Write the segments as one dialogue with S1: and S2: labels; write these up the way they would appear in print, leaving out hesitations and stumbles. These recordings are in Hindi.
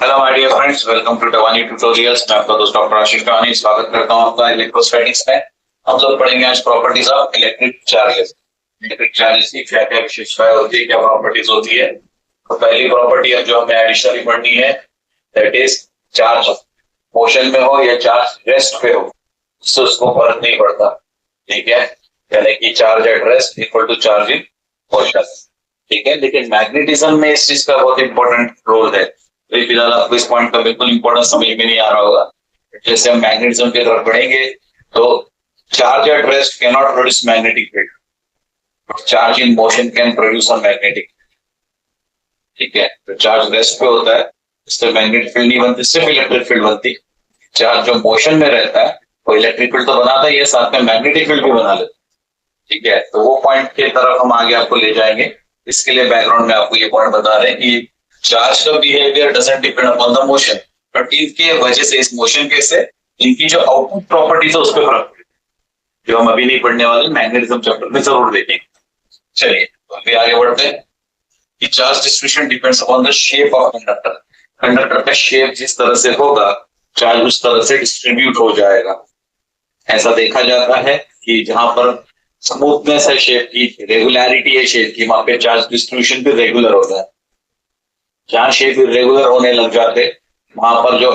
S1: Hello my dear friends, welcome to टवानी ट्यूटोरियल्स। मैं आपका दोस्त डॉक्टर आशीष टवानी स्वागत करता हूं आपका इलेक्ट्रोस्टैटिक्स में। हम लोग पढ़ेंगे आज properties of electric charges. Electric charges की क्या क्या विशेषताएं होती है, क्या प्रॉपर्टीज होती है। तो पहली प्रॉपर्टी है जो हमें एडिशनली पढ़नी है, दैट इज चार्ज मोशन में हो या चार्ज रेस्ट पे हो, उससे उसको फर्क नहीं पड़ता। ठीक है, यानी कि charge at rest equal to charge in motion. ठीक है, लेकिन मैग्नेटिज्म में इस चीज का बहुत इंपॉर्टेंट रोल है। तो फिलहाल आपको इस पॉइंट का बिल्कुल इंपॉर्टेंस समझ में नहीं आ रहा होगा। जैसे हम मैग्नेटिज्म की तरफ बढ़ेंगे तो charge at rest can not produce magnetic field, charge in motion can produce a magnetic. ठीक है, तो चार्ज रेस्ट पे होता है, इससे मैग्नेटिक फील्ड नहीं बनती, सिर्फ इलेक्ट्रिक फील्ड बनती। चार्ज जो मोशन में रहता है वो इलेक्ट्रिक फील्ड तो बनाता ही है, साथ में मैग्नेटिक फील्ड भी बना लेता है। ठीक है, तो वो पॉइंट की तरफ हम आगे आपको ले जाएंगे। इसके लिए बैकग्राउंड में आपको ये पॉइंट बता रहे हैं कि चार्ज का behaviour doesn't depend upon the motion, but इनके वजह से, इस मोशन के से इनकी जो आउटपुट प्रॉपर्टीज है उस पर फर्क पड़ेगा, जो हम अभी नहीं पढ़ने वाले, मैग्नेटिज्म चैप्टर में जरूर देखेंगे। चलिए तो अभी आगे बढ़ते हैं कि charge distribution depends upon the shape of conductor. Conductor का शेप जिस तरह से होगा, चार्ज उस तरह से डिस्ट्रीब्यूट हो जाएगा। ऐसा देखा जाता है कि जहां पर स्मूथनेस है शेप की, रेगुलरिटी है शेप की, वहां पे चार्ज डिस्ट्रीब्यूशन भी रेगुलर होता है। जहां शेप इरेगुलर होने लग जाते, वहां पर जो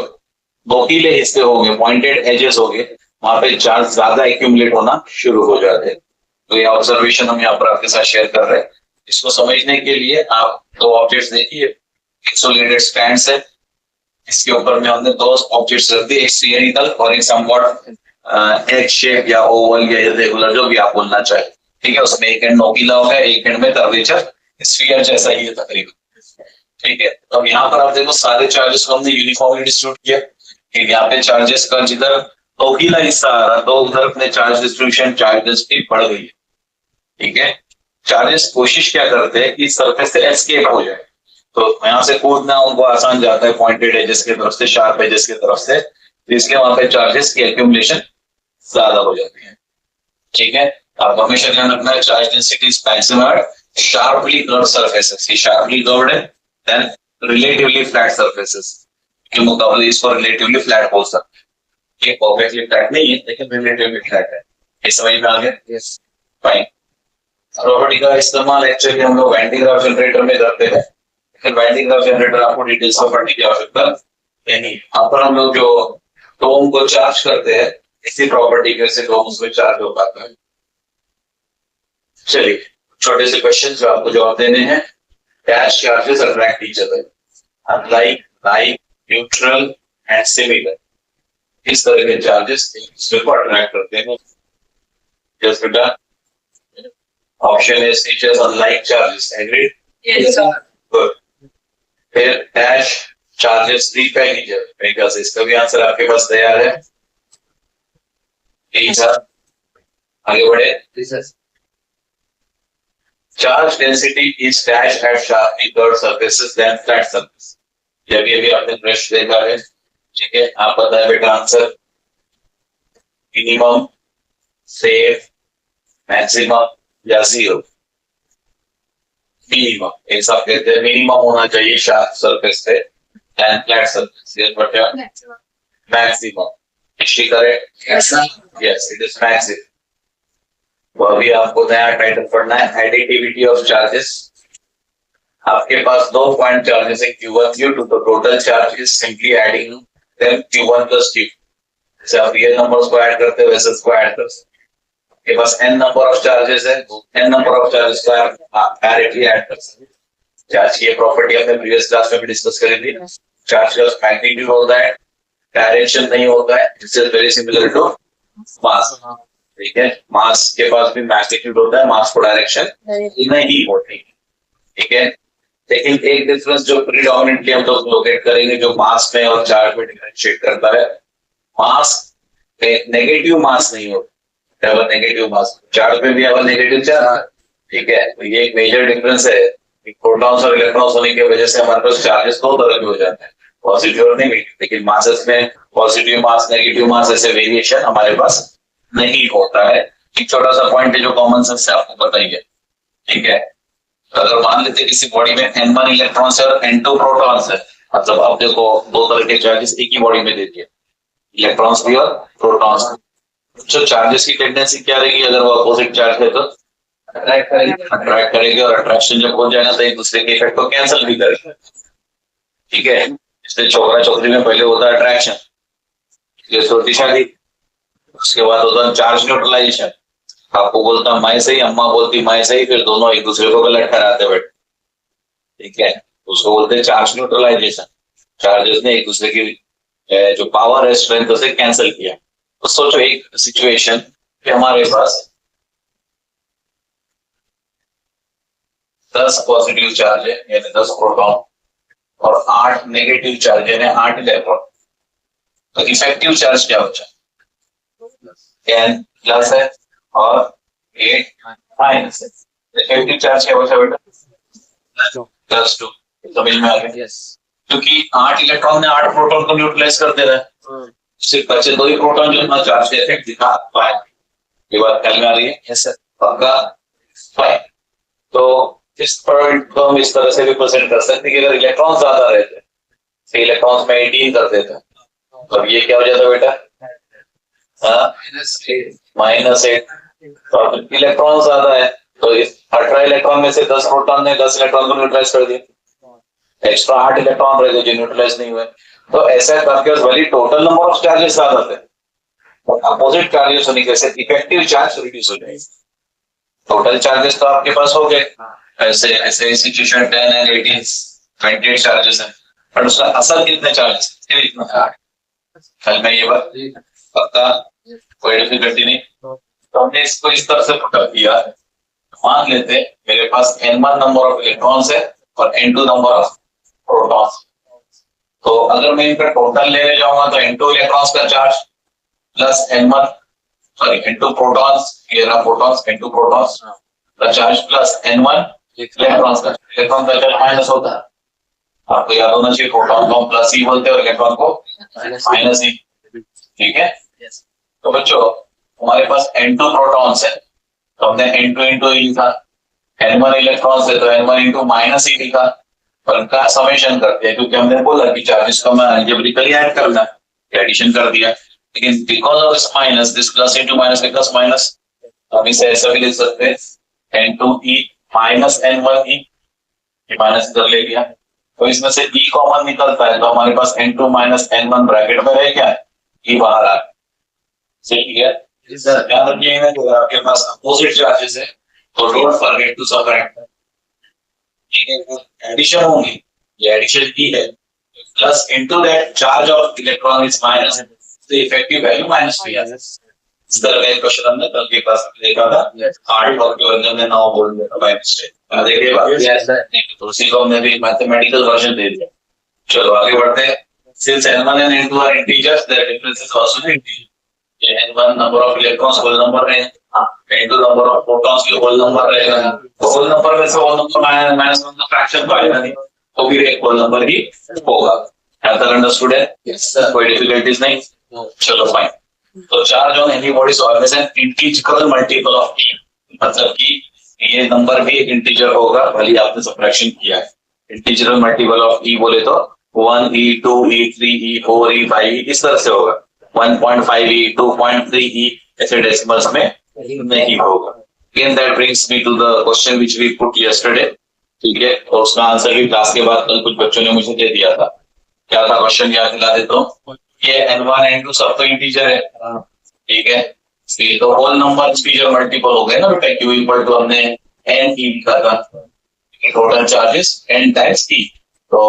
S1: नोकीले हिस्से होंगे, पॉइंटेड एजेस होंगे, वहां पे चार्ज ज्यादा एक्यूमुलेट होना शुरू हो जाते हैं। तो ये ऑब्जर्वेशन हम यहाँ पर आपके साथ शेयर कर रहे हैं। इसको समझने के लिए आप दो ऑब्जेक्ट्स देखिए, इंसुलेटेड स्टैंड है, इसके ऊपर में हमने दो ऑब्जेक्ट्स रख दिए, एक स्फीयरिकल और एक समवॉट एग शेप या ओवल या इरेगुलर, जो भी आप बोलना चाहे। ठीक है, उसमें एक एंड नोकीला होगा, एक एंड में कर्वेचर स्फीयर जैसा ही है तकरीबन। ठीक है, तो अब यहाँ पर आप देखो सारे चार्जेस को हमने यूनिफॉर्मली डिस्ट्रीब्यूट किया। ठीक, यहाँ पे चार्जेस का जिधर नोकीला हिस्सा आ रहा तो उधर अपने चार्ज डिस्ट्रीब्यूशन, चार्ज डेंसिटी बढ़ गई है। ठीक है, चार्जेस कोशिश क्या करते हैं कि सरफेस से एस्केप हो जाए, तो यहाँ से कूदना उनको आसान जाता है पॉइंटेड एजेस की तरफ से, शार्प एजेस की तरफ से, तो इसलिए वहां पे चार्जेस की एक्यूमुलेशन ज्यादा हो जाती है। ठीक है, आप हमेशा ध्यान रखना है charge density is maximum at sharply curved surfaces. ये शार्पली कर्व्ड है, देन रिलेटिवली फ्लैट सरफेसेस के मुकाबले इसको रिलेटिवली फ्लैट बोल सकते हैं। ये परफेक्टली फ्लैट नहीं है, लेकिन रिलेटिवली फ्लैट है। ये समझ में आ गया? Yes, fine. प्रॉपर्टी का इस्तेमाल एक्चुअली हम लोग वैन डी ग्राफ जनरेटर में करते हैं, लेकिन वैन डी ग्राफ जनरेटर आपको डिटेल्स में पढ़ने की आवश्यकता नहीं। यहाँ पर हम लोग जो टोम को चार्ज करते हैं, इसी प्रॉपर्टी के से टोम उसमें चार्ज हो पाता है। चलिए छोटे से क्वेश्चन जो आपको जवाब देने हैं। Dash charges attract each other, unlike like, neutral and similar. इस तरह के चार्जेस एक दूसरे को अट्रैक्ट करते हैं। Yes, बेटा। Option is features unlike charges. Agreed?
S2: Yes, sir.
S1: Good. फिर dash charges repel each other. मेरे ख्याल से इसका भी आंसर आपके पास तैयार है। यही था, आगे बढ़े। Charge density is dash at sharply curved surfaces than flat surface. ये भी आपने प्रश्न देखा है। ठीक है, आप बताएं बेटा आंसर। मिनिमम, सेफ, मैक्सिमम या जीरो? मिनिमम, एक सब कहते हैं मिनिमम होना चाहिए शार्प सरफेस पे एंड फ्लैट सरफेस। ये बटा मैक्सिमम। इसी correct? Yes, it is maximum. तो अभी आपको नया टाइटल पढ़ना है, एडिटिविटी ऑफ चार्जेस। आपके पास दो पॉइंट चार्जेस है Q1 Q2, तो total charge is simply adding them Q1 plus Q2। जैसे आप ये नंबर्स को ऐड करते हो वैसे इसको ऐड कर सकते हो। आपके पास n नंबर ऑफ चार्जेस है, n नंबर ऑफ चार्जेस को आप डायरेक्टली ऐड कर सकते हो। चार्ज की प्रॉपर्टी हमने प्रीवियस क्लास में भी डिस्कस करी थी। चार्ज का मैग्नीट्यूड होता है, डायरेक्शन नहीं होता है। This is very similar to mass. ठीक है, मास के पास भी मैग्नीट्यूड होता है, मास को डायरेक्शन नहीं होती। ठीक है, लेकिन एक डिफरेंस जो प्रीडोमिनेंटली हम लोग लोकेट करेंगे, जो मास में और चार्ज में डिफरेंशिएट करता है, मास नेगेटिव मास नहीं होता, नेगेटिव मास। चार्ज में भी अगर नेगेटिव चार्ज। ठीक है, तो ये एक मेजर डिफरेंस है। प्रोटॉन्स और इलेक्ट्रॉन्स होने की वजह से हमारे पास चार्जेस दो तरह के हो जाते हैं, पॉजिटिव और नेगेटिव। लेकिन मासेस में पॉजिटिव मास, नेगेटिव मास, ऐसे वेरिएशन हमारे पास नहीं होता है। एक छोटा सा पॉइंट है जो कॉमन सेंस से आपको बताइए। ठीक है, तो अगर मान लेते किसी बॉडी में N1 इलेक्ट्रॉन्स है और N2 प्रोटॉन्स है, मतलब अब देखो दो तरह के चार्जेस एक ही बॉडी में दे दिए, इलेक्ट्रॉन्स भी और प्रोटॉन्स भी। जो चार्जेस की टेंडेंसी क्या रहेगी, अगर वो अपोजिट चार्ज है तो अट्रैक्ट करेगी, और अट्रैक्शन जब हो जाएगा तो एक दूसरे के इफेक्ट को कैंसिल भी करेगा। ठीक है, इसलिए छोकरा छोकरी में पहले होता है अट्रैक्शन, जैसे होती शादी, उसके बाद होता है चार्ज न्यूट्रलाइजेशन। आपको बोलता मैं सही, अम्मा बोलती मैं सही, फिर दोनों एक दूसरे को गलत ठहराते बैठे। ठीक है, उसको बोलते हैं चार्ज न्यूट्रलाइजेशन। चार्जेस ने एक दूसरे की जो पावर है, स्ट्रेंथ से कैंसिल किया। तो सोचो एक सिचुएशन कि हमारे पास 10 पॉजिटिव चार्ज है यानी 10 प्रोटॉन, और 8 नेगेटिव चार्ज यानी 8 इलेक्ट्रॉन। तो इफेक्टिव चार्ज क्या बचा, 10 प्लस है और 8 माइनस है। इफेक्टिव चार्ज क्या बचा बेटा, +2। समझ में आ गया? क्योंकि 8 इलेक्ट्रॉन ने 8 प्रोटॉन को न्यूट्रलाइज कर दे रहा है, सिर्फ बचे 2 ही प्रोटॉन जो अपना चार्ज का इफेक्ट दिखा पाए। ये बात ख्याल में आ रही है? Yes sir. पक्का? फाइन। तो इस पॉइंट को हम इस तरह से रिप्रेजेंट कर सकते हैं कि अगर इलेक्ट्रॉन ज्यादा रहते तो इलेक्ट्रॉन्स में 18 कर देते, तो ये क्या हो जाता बेटा, -8। तो इलेक्ट्रॉन ज्यादा है तो इस 18 इलेक्ट्रॉन में से 10 प्रोटॉन ने 10 इलेक्ट्रॉन को न्यूट्रलाइज कर दिया, एक्स्ट्रा 8 इलेक्ट्रॉन रह गए जो न्यूट्रलाइज नहीं हुए। तो ऐसा करके वही टोटल नंबर ऑफ चार्जेस ज्यादा थे, और अपोजिट चार्जेस होने के साथ इफेक्टिव चार्ज रिड्यूस हो जाएगी। टोटल चार्जेस तो आपके पास हो गए, ऐसे ऐसे सिचुएशन 10 एंड 18 28 चार्जेस हैं, पर उसका असल कितने चार्जेस, कल में ये बात पक्का, कोई डिफिकल्टी नहीं। तो हमने इसको इस तरह से पुटअप किया, मान लेते मेरे पास n1 नंबर ऑफ इलेक्ट्रॉन्स है और n2 नंबर ऑफ प्रोटॉन्स। तो अगर मैं इनका टोटल लेने जाऊंगा तो n2 इलेक्ट्रॉन्स का charge plus n1 sorry n2 protons, ये रहा प्रोटॉन्स, n2 प्रोटॉन्स का चार्ज प्लस n1 इलेक्ट्रॉन्स का, इलेक्ट्रॉन का चार्ज माइनस होता है। आपको याद होना चाहिए प्रोटॉन को हम प्लस ही बोलते हैं और इलेक्ट्रॉन को माइनस ही। ठीक है, तो बच्चों हमारे पास n2 प्रोटॉन्स है तो हमने n2 इंटू ही लिखा, n1 इलेक्ट्रॉन्स है तो n1 इंटू माइनस ही लिखा, पर उनका समेशन करते हैं क्योंकि हमने बोला कि चार्जेस को हमें अलजेब्रिकली ऐड करना है, एडिशन कर दिया। लेकिन because of this minus, this plus into minus plus minus, हम इसे ऐसा भी लिख सकते हैं n2e माइनस n1e, माइनस इधर ले लिया तो इसमें से e कॉमन निकलता है, तो हमारे पास n2 माइनस n1 ब्रैकेट में रह गया, e बाहर आ गया। सही है, ध्यान रखिएगा कि आपके पास अपोजिट चार्जेस है तो don't forget to subtract. Addition होंगी, ये एडिशन की है, plus into that charge of electron is minus, तो इफेक्टिव वैल्यू माइनस भी आ जाए। इस तरह का एक क्वेश्चन हमने कल के क्लास में देखा था, 8 और के अंदर में 9 बोल दिया था बाय मिस्टेक, देखिए बात तो उसी को हमने भी मैथमेटिकल वर्जन दे दिया। चलो आगे बढ़ते हैं। Since n1 and n2 are integers, their difference is also integer. n1 number of electrons whole number है, n2 number of protons की whole number रहेगा, तो whole number में से whole number माइनस वन का फ्रैक्शन तो आएगा नहीं, तो फिर एक whole number ही होगा। है तक अंडरस्टूड है? यस सर, कोई डिफिकल्टीज नहीं? चलो फाइन। तो charge on any body always an integral multiple of e, मतलब कि ये नंबर भी एक इंटीजर होगा भले आपने सबट्रैक्शन किया है। इंटीजरल मल्टीपल ऑफ e बोले तो 1e 2e 3e 4e 5e इस तरह से होगा, 1.5e 2.3e ऐसे डेसिमल्स में नहीं होगा। Again that brings me to the question which we put yesterday, ठीक है, और उसका आंसर भी क्लास के बाद कल कुछ बच्चों ने मुझे दे दिया था। क्या था क्वेश्चन, याद दिला देता हूँ। ये n1 n2 सब तो इंटीजर है, ठीक है, ये तो होल नंबर इंटीजर मल्टीपल हो गए ना बेटा, q इक्वल टू हमने n e लिखा था, total charges n times e। तो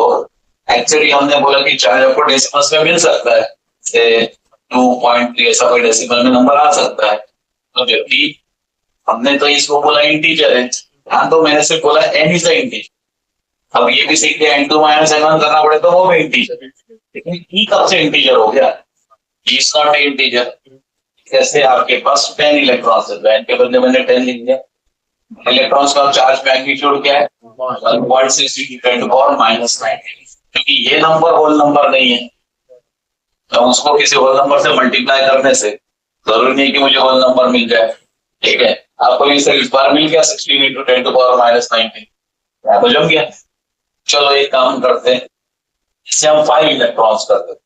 S1: एक्चुअली हमने बोला कि चार्ज आपको डेसिमल्स में मिल सकता है, से 2.3 ऐसा कोई डेसिमल में नंबर आ सकता है, तो जबकि हमने तो इसको बोला इंटीजर है। हाँ, तो मैंने सिर्फ बोला n इज द इंटीजर। अब ये भी सीख लिया n2 माइनस n1 करना पड़े तो वो भी इंटीजर, लेकिन e कब से इंटीजर हो गया, e इज नॉट इंटीजर। जैसे आपके पास 10 इलेक्ट्रॉन्स है, n के बदले मैंने 10 लिख दिया। इलेक्ट्रॉन्स का चार्ज मैग्नीट्यूड क्या है, 1.6 × 10⁻⁹, क्योंकि ये नंबर होल नंबर नहीं है तो उसको किसी होल नंबर से मल्टीप्लाई करने से जरूरी नहीं कि मुझे होल नंबर मिल जाए। ठीक है, आपको ये सिर्फ इस बार मिल गया 16 × 10⁻⁹, तो जम गया। चलो एक काम करते हैं, इससे हम 5 इलेक्ट्रॉन्स कर देते।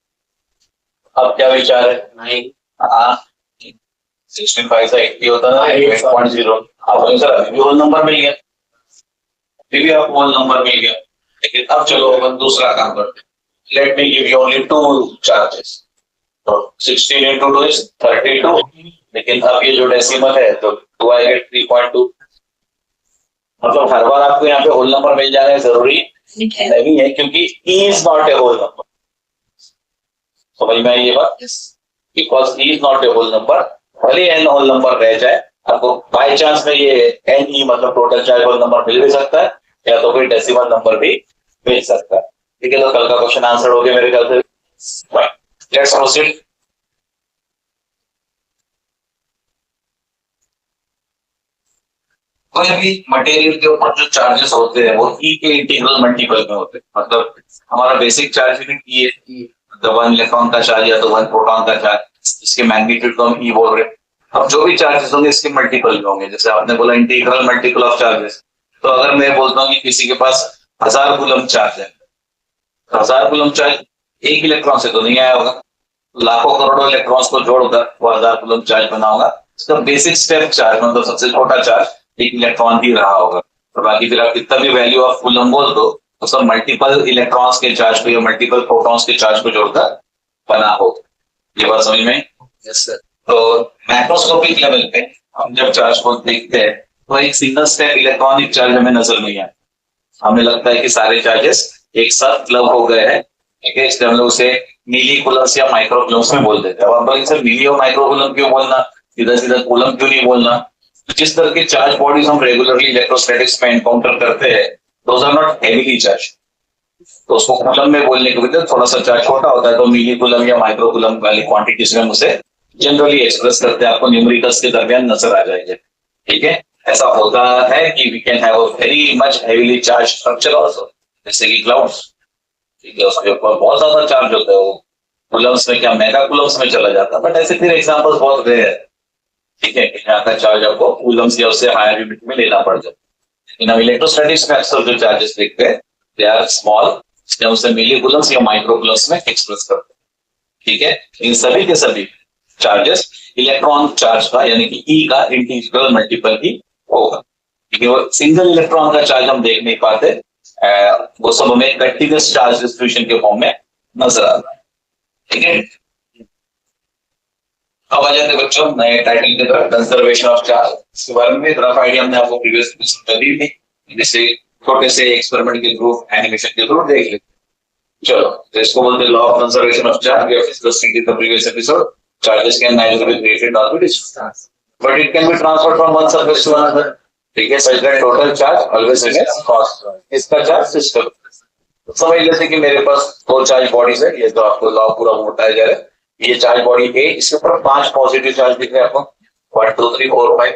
S1: अब क्या विचार है? नहीं, हाँ 16 5 से 80 होता ना, 8.0। आपको सर अभी भी होल नंबर मिल गया, अभी भी आपको होल नंबर मिल गया। लेकिन अब चलो अपन दूसरा काम करते हैं। Let me give you only 2 charges, तो 16 into 2 is 32, लेकिन अब ये जो डेसिमल है तो 2 I get 3.2। मतलब हर बार आपको यहाँ पे होल नंबर मिल जाना है जरूरी नहीं है, क्योंकि E is not a whole number। समझ में आई ये बात? Because E is not a whole number, भले n होल नंबर रह जाए, आपको बाय चांस में ये NE मतलब टोटल चार्ज होल नंबर मिल भी सकता है, या तो कोई डेसिमल नंबर भी मिल सकता है। ठीक है, तो कल का क्वेश्चन आंसर हो गया मेरे ख्याल से। Let's proceed. कोई भी मटेरियल के ऊपर जो चार्जेस होते हैं वो E के इंटीग्रल मल्टीपल में होते हैं। मतलब हमारा बेसिक चार्ज यूनिट E है, मतलब 1 इलेक्ट्रॉन का चार्ज या तो 1 प्रोटॉन का चार्ज, इसके मैग्नीट्यूड को हम E बोल रहे हैं। अब जो भी चार्जेस होंगे इसके मल्टीपल में होंगे। जैसे आपने बोला इंटीग्रल मल्टीपल ऑफ चार्जेस, तो अगर मैं बोलता हूँ कि किसी के पास 1000 कूलम चार्ज है, 1000 कूलम चार्ज एक इलेक्ट्रॉन से तो नहीं आया होगा, लाखों करोड़ों इलेक्ट्रॉन्स को जोड़कर वो 1000 कूलम चार्ज बना होगा। इसका बेसिक स्टेप चार्ज मतलब सबसे छोटा चार्ज एक इलेक्ट्रॉन ही रहा होगा। और बाकी फिर आप कितना भी वैल्यू ऑफ कूलम बोल दो तो सब मल्टीपल इलेक्ट्रॉन्स के चार्ज को या मल्टीपल प्रोटॉन्स के चार्ज को जोड़कर बना हो। ये बात समझ में? Yes sir. तो मैक्रोस्कोपिक लेवल पे हम जब चार्ज को देखते हैं तो एक सिंगल स्टेप इलेक्ट्रॉनिक चार्ज हमें नजर नहीं आए, हमें लगता है कि सारे चार्जेस एक साथ क्लब हो गए हैं। ठीक है, इसलिए हम लोग उसे मिली कूलम्स या माइक्रो कूलम्स में बोल देते हैं। अब आप बोलेंगे सर मिली और माइक्रो कूलम क्यों बोलना, सीधा सीधा कूलम क्यों नहीं बोलना? जिस तरह के चार्ज बॉडीज हम रेगुलरली इलेक्ट्रोस्टैटिक्स में एनकाउंटर करते हैं those are not heavily charge, तो उसको कूलम में बोलने के वजह थोड़ा सा चार्ज छोटा होता है, तो मिली कूलम या माइक्रो कूलम वाली क्वांटिटीज में उसे जनरली एक्सप्रेस करते हैं। आपको न्यूमेरिकल्स के दरमियान नजर आ जाएगा। ठीक है, ऐसा होता है कि we can have a very much heavily charge structure also, जैसे कि क्लाउड्स। ठीक है, उसके ऊपर बहुत ज्यादा चार्ज होता है, वो कूलम्स में क्या मेगा कूलम्स में चला जाता है, बट ऐसे फिर एग्जांपल्स बहुत रेयर है। ठीक है, यहाँ का चार्ज आपको कूलम्स या उससे हायर यूनिट में लेना पड़ जाए। लेकिन हम इलेक्ट्रोस्टैटिक्स में अक्सर जो चार्जेस देखते हैं दे आर स्मॉल, इसलिए उसे मिली कूलम्स या माइक्रो कूलम्स में एक्सप्रेस करते हैं। ठीक है, इन सभी के सभी चार्जेस इलेक्ट्रॉन चार्ज का यानी कि E का इंटीग्रल मल्टीपल ही होगा। ठीक है, वो सिंगल इलेक्ट्रॉन का चार्ज हम देख नहीं पाते, वो सब हमें कंटीन्यूअस चार्ज डिस्ट्रीब्यूशन के फॉर्म में नजर आता है। ठीक है, अब आ जाते बच्चों नए टाइटल की तरफ, कंजर्वेशन ऑफ चार्ज। इसके बारे में रफ आइडिया हमने आपको प्रीवियस में दी थी, जैसे छोटे से एक्सपेरिमेंट के थ्रू एनिमेशन के थ्रू देख लेते। चलो, तो इसको बोलते हैं law of conservation of charge. We have discussed in the previous episode. Charges can neither be created nor be destroyed, but it can be transferred from one surface to another. ठीक है, such that total charge always remains constant. इसका चार्ज सिस्टम समझ लेते कि मेरे पास 2 चार्ज बॉडीज है, ये तो आपको लॉ पूरा बताया जा रहा है। ये चार्ज बॉडी ए, इसके ऊपर 5 पॉजिटिव चार्ज दिख रहे हैं आपको, 1 2 3 4 5।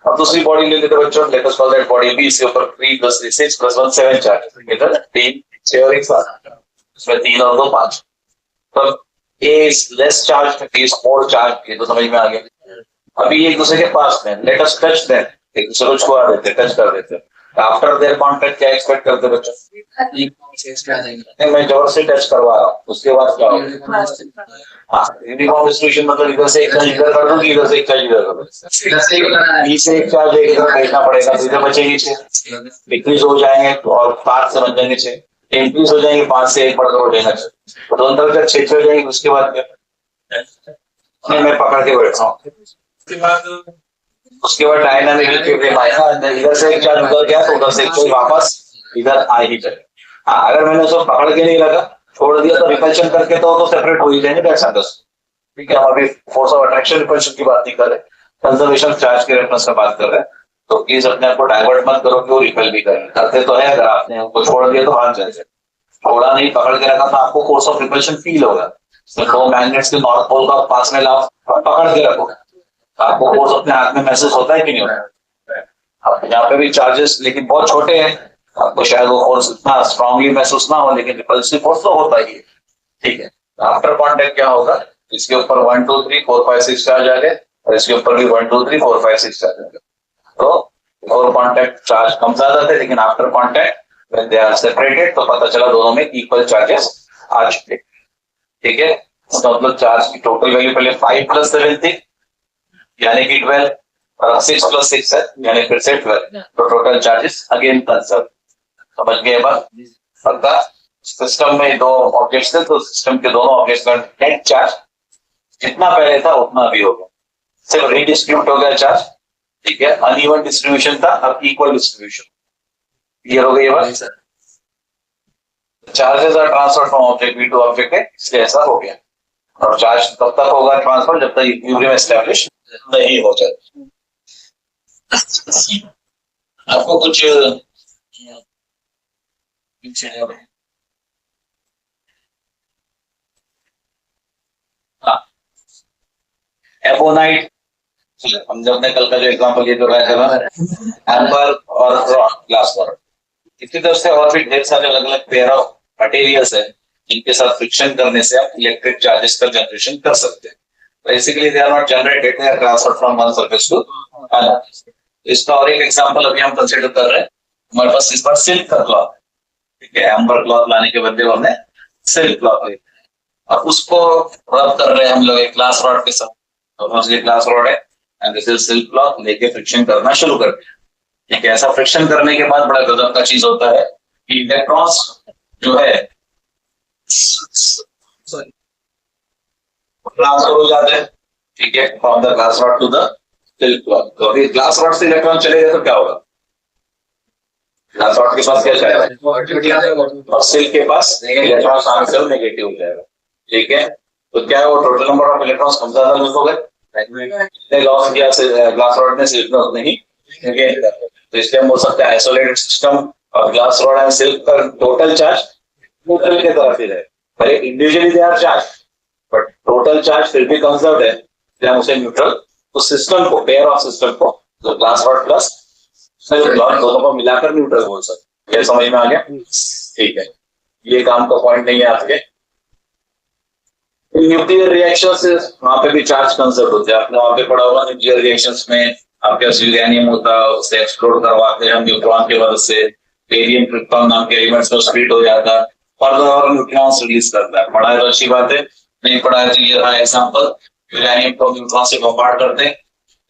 S1: अब दूसरी बॉडी ले लेते बच्चों, let us call that body B. इसके ऊपर 3 + 3 6 + 1 7 चार्ज, इधर 3 6 और 1 7, इसमें 3 और 2 5। तो A is less charged, B is more charged, ये तो समझ में आ गया। अभी एक दूसरे के पास में, let us touch them, एक दूसरे को छुआ देते, टच कर देते। आफ्टर देयर कॉन्टैक्ट क्या एक्सपेक्ट करते बच्चों? मैं जोर से टच करवा रहा हूँ, उसके बाद क्या होगा? हाँ, यूनिफॉर्म डिस्ट्रीब्यूशन मतलब इधर से एक चार्ज इधर कर दूंगी, इधर से एक चार्ज इधर कर दूंगी, बी से एक चार्ज एक इधर भेजना पड़ेगा, तो इधर बचेगी 6, डिक्रीज हो जाएंगे तो और 5 से बन जाएंगे 6, इंक्रीज हो जाएंगे 5 से 1 बढ़कर हो जाएगा 6, दोनों तरफ से 6 हो जाएंगे। उसके बाद क्या? नहीं, मैं पकड़ के बैठ रहा हूँ। उसके बाद डायनामिक इक्विलिब्रियम आएगा, इधर से एक चार्ज उधर गया तो उधर से एक चार्ज वापस इधर आ ही जाए। हाँ, अगर मैंने उसको पकड़ के नहीं लगा, छोड़ दिया तो रिपल्शन करके तो सेपरेट हो ही जाएंगे, दैट्स अंडरस्टूड। ठीक है, हम अभी फोर्स ऑफ अट्रैक्शन रिपल्शन की बात नहीं कर रहे, कंजर्वेशन चार्ज के रेफरेंस में बात कर रहे हैं। तो प्लीज अपने आप को डाइवर्ट मत करो कि वो रिपेल भी करें, करते तो है। अगर आपने उनको छोड़ दिया तो हाथ जाएगा, छोड़ा नहीं पकड़ के रखा तो आपको फोर्स ऑफ रिपल्शन फील होगा। तो मैग्नेट्स के नॉर्थ पोल का पास में लाओ, पकड़ के रखो, आपको फोर्स अपने हाथ में महसूस होता है कि नहीं होता? अब यहाँ पे भी चार्जेस लेकिन बहुत छोटे हैं, आपको शायद वो फोर्स इतना स्ट्रांगली महसूस ना हो, लेकिन रिपल्सिव फोर्स तो होता ही है। ठीक है, आफ्टर कॉन्टैक्ट क्या होगा? इसके ऊपर 1 2 3 4 5 6 चार्ज आ गए और इसके ऊपर भी 1 2 3 4 5 6 चार्ज आ गए। तो बिफोर कॉन्टैक्ट चार्ज कम ज्यादा थे, लेकिन after contact when they are separated तो पता चला दोनों में इक्वल चार्जेस आ चुके, ठीक है। इसका मतलब चार्ज की टोटल वैल्यू पहले 5 + 7 थी यानी कि 12, और 6 + 6 है यानी फिर से 12, तो टोटल चार्जेस अगेन कंसर्व। समझ गए बात? पक्का? सिस्टम में दो ऑब्जेक्ट्स थे तो सिस्टम के दोनों ऑब्जेक्ट्स का नेट चार्ज जितना पहले था उतना भी हो गया, सिर्फ रीडिस्ट्रीब्यूट हो गया चार्ज, ठीक है। अनइवन डिस्ट्रीब्यूशन था, अब इक्वल डिस्ट्रीब्यूशन। क्लियर हो गई ये बात? Charges are transfer from object B to object A, इसलिए ऐसा हो गया। और चार्ज तब तक होगा ट्रांसफर जब तक इक्विलिब्रियम एस्टैब्लिश नहीं हो जाए। आपको कुछ एबोनाइट, हम जब ने कल का जो एग्जांपल ये जो रहा था एम्बर और ग्लास रॉड, इसकी तरफ से और भी ढेर सारे अलग अलग पेयर ऑफ मटेरियल्स है जिनके साथ फ्रिक्शन करने से आप इलेक्ट्रिक चार्जेस का जनरेशन कर सकते हैं। Basically they are not generated, they are transferred from one surface to another. इसका और एक एग्जांपल अभी हम कंसीडर कर रहे हैं। हमारे पास इस बार सिल्क का क्लॉथ, ठीक है। एम्बर क्लॉथ लाने के बदले हमने सिल्क क्लॉथ ले, और उसको रब कर रहे हैं हम लोग एक ग्लास रॉड के साथ। तो ये ग्लास रॉड है and this is silk cloth, लेके फ्रिक्शन करना शुरू कर दिया, ठीक है। ऐसा फ्रिक्शन करने के बाद बड़ा गजब का चीज होता है कि इलेक्ट्रॉन्स जो है ट्रांसफर हो जाते हैं, ठीक है, from the glass rod to the silk cloth. तो अभी ग्लास रॉड से इलेक्ट्रॉन चले गए तो क्या होगा? ग्लास रॉड के पास क्या जाएगा और सिल्क के पास इलेक्ट्रॉन सामने से नेगेटिव हो जाएगा, ठीक है। तो क्या है, वो टोटल नंबर ऑफ इलेक्ट्रॉन्स कम ज्यादा लूज हो गए, लॉस किया ग्लास रॉड ने, सिल्क ने उतने ही गेन कर। तो इसलिए हम बोल सकते हैं आइसोलेटेड सिस्टम और ग्लास रॉड एंड सिल्क का टोटल चार्ज न्यूट्रल के तरफ ही है, पर individually they are charge but total charge फिर भी कंजर्व्ड है, इसलिए हम उसे न्यूट्रल, तो सिस्टम को, पेयर ऑफ सिस्टम को, तो glass rod plus silk cloth दोनों को मिलाकर न्यूट्रल बोल सकते हैं। ये समझ में आ गया? ठीक है, ये काम का पॉइंट नहीं है आपके। न्यूक्लियर रिएक्शंस वहां पे भी चार्ज कंजर्व होते हैं, आपने वहां पे पढ़ा होगा। न्यूक्लियर रिएक्शंस में आपके पास यूरेनियम होता है, उसे एक्सप्लोड करवाते हैं न्यूट्रॉन की मदद से, बेरियम क्रिप्टॉन नाम के एलिमेंट्स में स्प्लिट हो जाता है, फर्दर और न्यूट्रॉन्स रिलीज करता है। पढ़ा है तो अच्छी बात है, नहीं पढ़ा है तो ये रहा एग्जांपल, यूरेनियम को न्यूट्रॉन से बम्बार्ड करते हैं,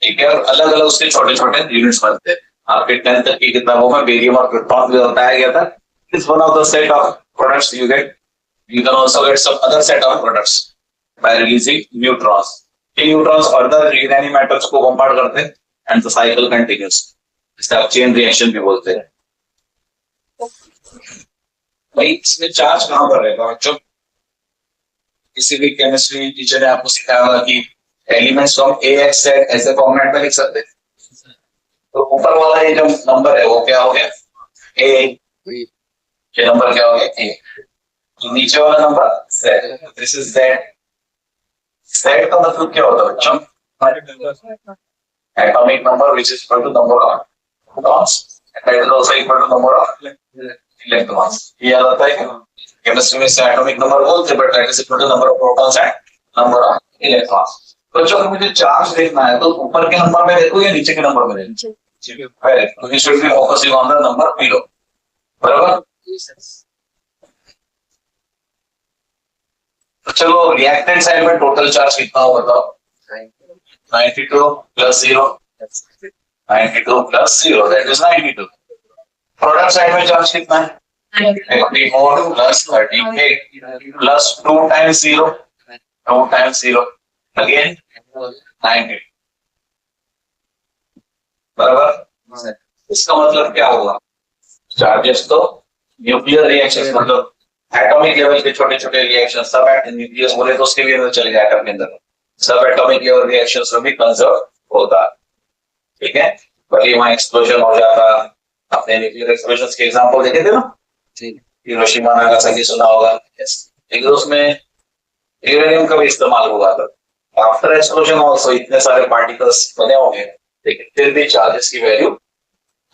S1: ठीक है, और अलग अलग उसके छोटे छोटे यूनिट्स बनते हैं। आपके 10th तक की किताबों में बेरियम और क्रिप्टॉन भी बताया गया था। It's one of the set of products you get, you can also get some other set of products by releasing neutrons. ये neutrons further uranium atoms को bombard करते हैं and the cycle continues. इसे आप chain reaction भी बोलते हैं। भाई इसमें चार्ज कहाँ पर रहेगा? जब किसी भी केमिस्ट्री टीचर ने आपको सिखाया होगा कि एलिमेंट्स को हम AX Z ऐसे फॉर्मेट में लिख सकते हैं, तो ऊपर वाला ये जो नंबर है वो क्या हो गया? A, ये नंबर क्या हो गया? A। तो नीचे वाला number Z, this is Z। Z का मतलब क्या होता है बच्चों? Atomic number which is equal to number of protons, that is also equal to number of electrons. ये याद आता है क्या? केमिस्ट्री में से एटॉमिक नंबर बोलते हैं, but that is equal to number of protons and number of electrons. तो जब मुझे चार्ज देखना है तो ऊपर के नंबर में देखो या नीचे के नंबर में देखो? तो we should be focusing on the number below, बराबर? तो चलो रिएक्टेंट साइड में टोटल चार्ज कितना हो बताओ? 92 + 0, 92 + 0 दैट इज 92। प्रोडक्ट साइड में चार्ज कितना है? 54 + 38 प्लस 2 × 0, 2 × 0 अगेन 90, बराबर? इसका मतलब क्या होगा? चार्जेस तो न्यूक्लियर रिएक्शंस मतलब एटॉमिक लेवल के छोटे छोटे रिएक्शन, सब न्यूक्लियस बोले तो उसके भी अंदर चलेगा, एटम के अंदर सब एटॉमिक लेवल रिएक्शंस में भी कंजर्व होता है, ठीक है। भले वहां एक्सप्लोजन हो जाता, आपने न्यूक्लियर एक्सप्लोजन के एग्जांपल देखे थे ना, हिरोशिमा नागासाकी सुना होगा, लेकिन उसमें यूरेनियम का भी इस्तेमाल हुआ था। आफ्टर एक्सप्लोजन ऑल्सो इतने सारे पार्टिकल्स बने होंगे, लेकिन फिर भी चार्जेस की वैल्यू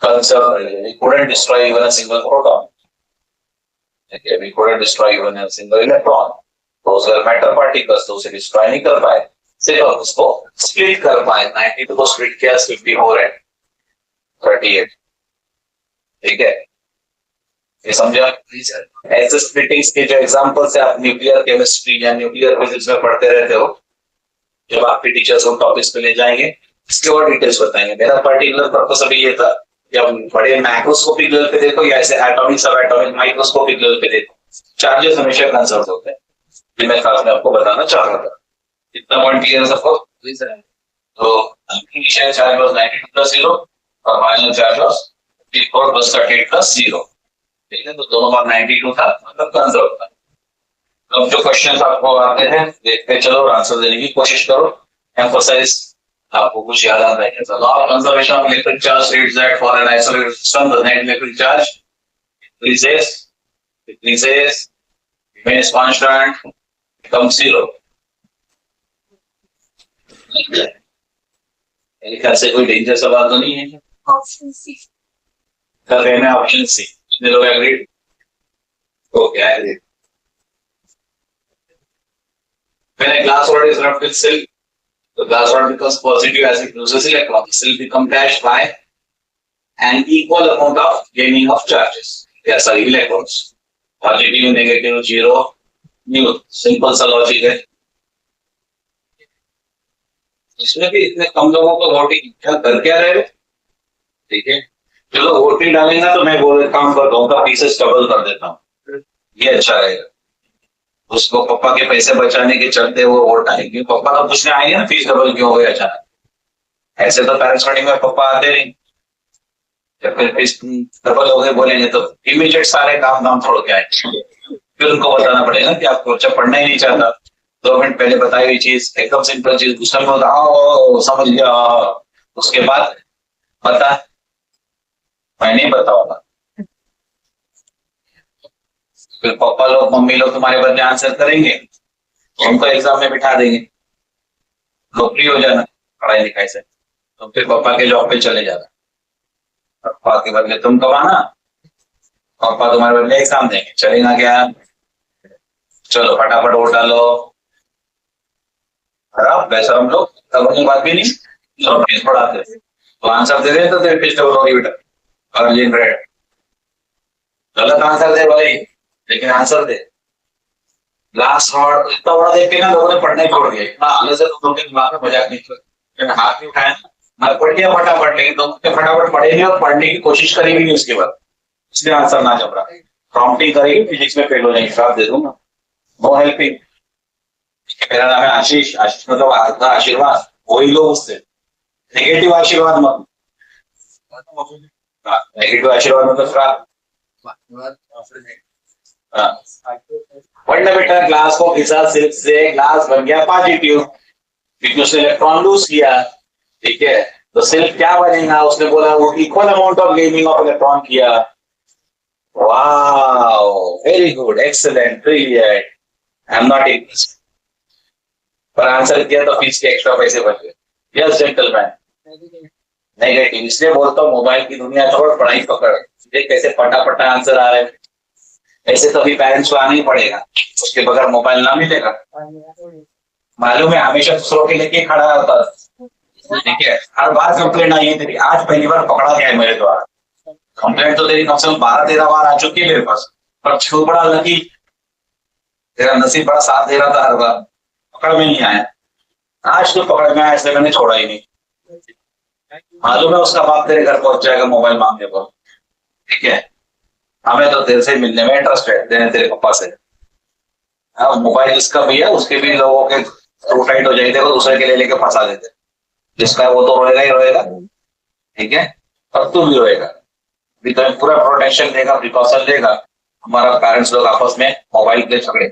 S1: कंजर्व रहेगी। couldn't destroy even a single proton, okay, we couldn't destroy even a single electron। those were matter particles, तो उसे डिस्ट्रॉय नहीं कर पाए, सिर्फ उसको स्प्लिट कर पाए। 92 को स्प्लिट किया 54 एंड 38, ठीक है। ये समझा? ऐसे स्प्लिटिंग्स के जो एग्जांपल्स है आप न्यूक्लियर केमिस्ट्री या न्यूक्लियर फिजिक्स में पढ़ते रहते हो, जब आपके टीचर्स उन टॉपिक्स पे ले जाएंगे इसके और डिटेल्स बताएंगे। मेरा पर्टिकुलर पर्पस अभी ये था कि आप बड़े माइक्रोस्कोपिक लेवल पे देखो या ऐसे एटॉमिक सब एटॉमिक माइक्रोस्कोपिक लेवल पे देखो, चार्जेस हमेशा कंसर्न होते हैं। ये मैं खास में आपको बताना चाह रहा था। इतना पॉइंट क्लियर है सबको? तो इनिशियल चार्ज वाज 92 प्लस 0 और final charge was 34 plus 38 plus 0। ठीक है, तो दोनों बार 92 था, मतलब कंजर्व था। अब जो क्वेश्चंस आपको आते हैं देखते चलो और आंसर देने की कोशिश करो। एम्फसाइज आपको कुछ याद आता है क्या? Law of conservation of electric charge states that for an isolated system the net electric charge decreases remains constant becomes 0। मेरे ख्याल से कोई डेंजर सवाल तो नहीं है।
S2: ऑप्शन सी
S1: कर रहे हैं ऑप्शन सी। कितने लोग agreed? Okay, agreed. When a glass rod is rubbed with silk, the glass rod becomes positive as it loses electrons. The silk becomes dashed by an equal amount of gaining of charges. Yes, sorry, electrons. Positive, negative, zero, new. Simple सा लॉजिक है। इसमें भी इतने कम लोगों को वोटिंग क्या कर क्या रहे हो? ठीक है, चलो वोटिंग डालेंगे तो मैं बोल काम कर दूंगा, पीसेस डबल कर देता हूँ, ये अच्छा रहेगा। उसको पापा के पैसे बचाने के चलते वो वोट आएंगे, पापा तो पूछने आएंगे ना फीस डबल क्यों हो गई अचानक। ऐसे तो पेरेंट्स मीटिंग में पापा आते नहीं, जब फिर फीस डबल हो गए बोलेंगे तो इमीडिएट सारे काम धाम छोड़ के आएंगे। फिर उनको बताना पड़ेगा कि आपको अच्छा पढ़ना ही नहीं चाहता, 2 मिनट पहले बताई हुई चीज एकदम सिंपल चीज गुस्सा में होता समझ गया, उसके बाद पता मैं नहीं बताऊंगा। फिर पापा लोग मम्मी लोग तुम्हारे बदले आंसर करेंगे, उनको एग्जाम में बिठा देंगे, नौकरी हो जाना पढ़ाई लिखाई से, तो फिर पापा के जॉब पे चले जाना, पापा के बदले तुम कमाना, पापा तुम्हारे बदले एग्जाम देंगे, चलेगा क्या? चलो फटाफट वोट डालो। वैसा हम लोग तब बात भी नहीं, सब फीस पढ़ाते तो आंसर दे रहे तो तेरे फीस डबल होगी बेटा, और लिन रेड गलत आंसर दे भाई, लेकिन आंसर दे। ग्लास रॉड इतना बड़ा देख के ना लोगों ने पढ़ने छोड़ दिया, इतना आगे से लोगों के दिमाग में मजाक नहीं किया, हाथ नहीं उठाया, मैं पढ़ लिया फटाफट, लेकिन तुम फटाफट पढ़े नहीं और पढ़ने की कोशिश करेगी नहीं उसके बाद, इसलिए आंसर ना जम रहा। प्रॉम्प्टिंग करेगी फिजिक्स में फेल हो जाएगी, साथ दे दूंगा, नो हेल्पिंग। मेरा नाम है आशीष, आशीष मतलब आपका आशीर्वाद, वही लो उससे, नेगेटिव आशीर्वाद मत, नेगेटिव आशीर्वाद मतलब श्राप। पढ़ना बेटा, ग्लास को घिसा सिल्क से, ग्लास बन गया पॉजिटिव, क्योंकि उसने इलेक्ट्रॉन लूज किया। ठीक है, तो सिल्क क्या बनेगा? उसने बोला वो equal amount of gaining of electron किया। Wow, very good, excellent, brilliant, I am not impressed. पर आंसर किया तो फीस के एक्स्ट्रा पैसे बच गए। Yes gentleman, negative. इसलिए बोलता हूँ मोबाइल की दुनिया छोड़, पढ़ाई पकड़, देख कैसे फटाफट आंसर आ रहे हैं। ऐसे तो भी पेरेंट्स को आना ही पड़ेगा, उसके बगैर मोबाइल ना मिलेगा। मालूम है, हमेशा दूसरों के लेके खड़ा होता, ठीक है, हर बार कंप्लेंट आई है तेरी, आज पहली बार पकड़ा गया है मेरे द्वारा। कंप्लेंट तो तेरी कम से कम 12-13 बार आ चुकी है मेरे पास, पर क्यों बड़ा लकी, तेरा नसीब बड़ा साथ दे रहा था, हर बार पकड़ में नहीं आया। आज तो पकड़ में आया, इसलिए मैंने छोड़ा ही नहीं। मालूम है उसका बाप तेरे घर पहुंच जाएगा मोबाइल मांगने पर, ठीक है, हमें तो तेरे से मिलने में इंटरेस्ट है, देने तेरे पापा से। हाँ, मोबाइल जिसका भी है उसके भी लोगों के थ्रू टाइट हो जाएंगे, दूसरे के ले लेके फंसा देते, जिसका है वो तो रोएगा ही रोएगा, ठीक है, और तू भी रोएगा। भी तो पूरा प्रोटेक्शन देगा, प्रिकॉशन देगा। हमारा पेरेंट्स लोग आपस में मोबाइल के झगड़े,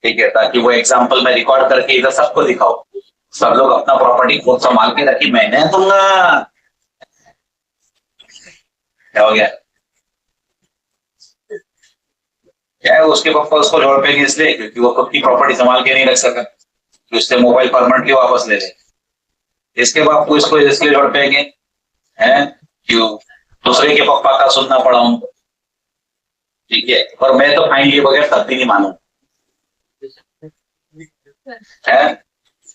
S1: ठीक है, ताकि वो एग्जाम्पल में रिकॉर्ड करके इधर सबको दिखाओ, सब लोग अपना प्रॉपर्टी खुद संभाल के रखी, मैंने दूंगा। क्या हो गया? क्या है, उसके पापा उसको जोड़ पेंगे इसलिए क्योंकि वो खुद की प्रॉपर्टी संभाल के नहीं रख सका, तो इससे मोबाइल परमानेंटली वापस ले ले। इसके बाप को इसको इसलिए जोड़ पेंगे हैं क्यों दूसरे के पापा का सुनना पड़ा उनको, ठीक है, और मैं तो फाइन लिए बगैर तब भी नहीं मानू है,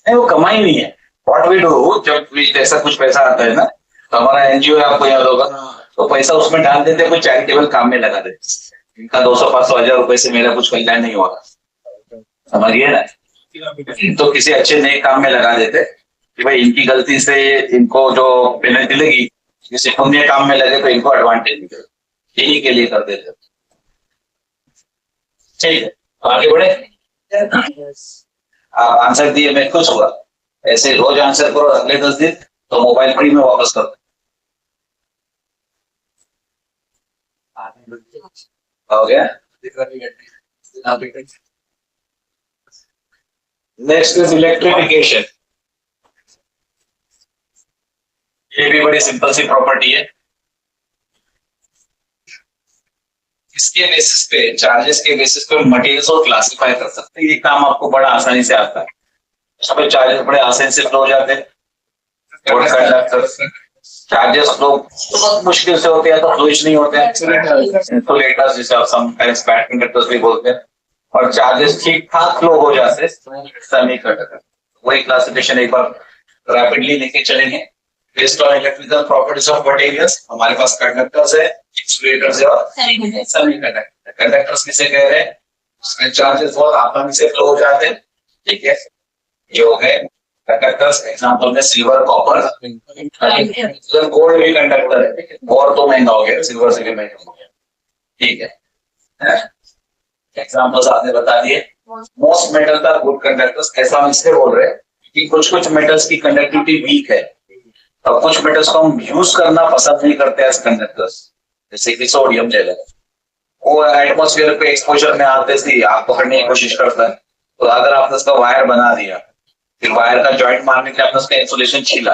S1: वो कमाई नहीं है। व्हाट वी डू, जब भी ऐसा कुछ पैसा आता है ना, तो हमारा एनजीओ आपको याद होगा, तो पैसा उसमें डाल देते, कोई चैरिटेबल काम में लगा देते। इनका 200-500 हजार रुपए से मेरा कुछ कल्याण नहीं होगा, समझिए ना। तो किसी अच्छे नए काम में लगा देते कि भाई इनकी गलती से इनको जो पेनल्टी लगी, किसी पुण्य काम में लगे तो इनको एडवांटेज मिले, इन्हीं के लिए कर देते। ठीक है, आगे बढ़े। आप आंसर दिए, मैं खुश हुआ। ऐसे रोज आंसर करो, अगले 10 दिन तो मोबाइल फ्री में वापस कर दो। हो गया। Next is electrification. ये भी बड़ी सिंपल सी प्रॉपर्टी है। इसके बेसिस पे, चार्जेस के बेसिस पे मटेरियल्स को क्लासिफाई कर सकते हैं। ये काम आपको बड़ा आसानी से आता है। इसमें चार्जेस बड़े आसानी से फ्लो हो जाते हैं। चार्जेस फ्लो बहुत मुश्किल से होते हैं, तो फ्लो नहीं होते हैं। इंसुलेटर्स, जिसे आप समटाइम्स बैट कंडक्टर्स भी बोलते हैं। और चार्जेस ठीक ठाक फ्लो हो जाते हैं सेमीकंडक्टर। वही क्लासिफिकेशन एक बार रैपिडली लेके चलेंगे। Based on electrical properties of materials, हमारे पास कंडक्टर्स है, इंसुलेटर्स है और सेमीकंडक्टर। कंडक्टर्स किसे कह रहे हैं? उसमें चार्जेस बहुत आसानी से फ्लो हो जाते हैं। ठीक है, ये हो गए कंडक्टर्स। एग्जांपल में सिल्वर, कॉपर, गोल्ड भी कंडक्टर है, और तो महंगा हो गया, सिल्वर से भी महंगा हो गया। ठीक है, एग्जांपल्स आपने बता दिए। Most metals are good conductors. ऐसा हम इसलिए बोल रहे हैं कि कुछ कुछ मेटल्स की कंडक्टिविटी वीक है, और कुछ मेटल्स को हम यूज करना पसंद नहीं करते एज कंडक्टर्स, जैसे कि सोडियम ले लें। वो एटमॉस्फेयर पे एक्सपोजर में आते ही आग पकड़ने की कोशिश करता है। तो अगर आपने उसका वायर बना दिया, फिर वायर का जॉइंट मारने के लिए आपने उसका इंसुलेशन छीला,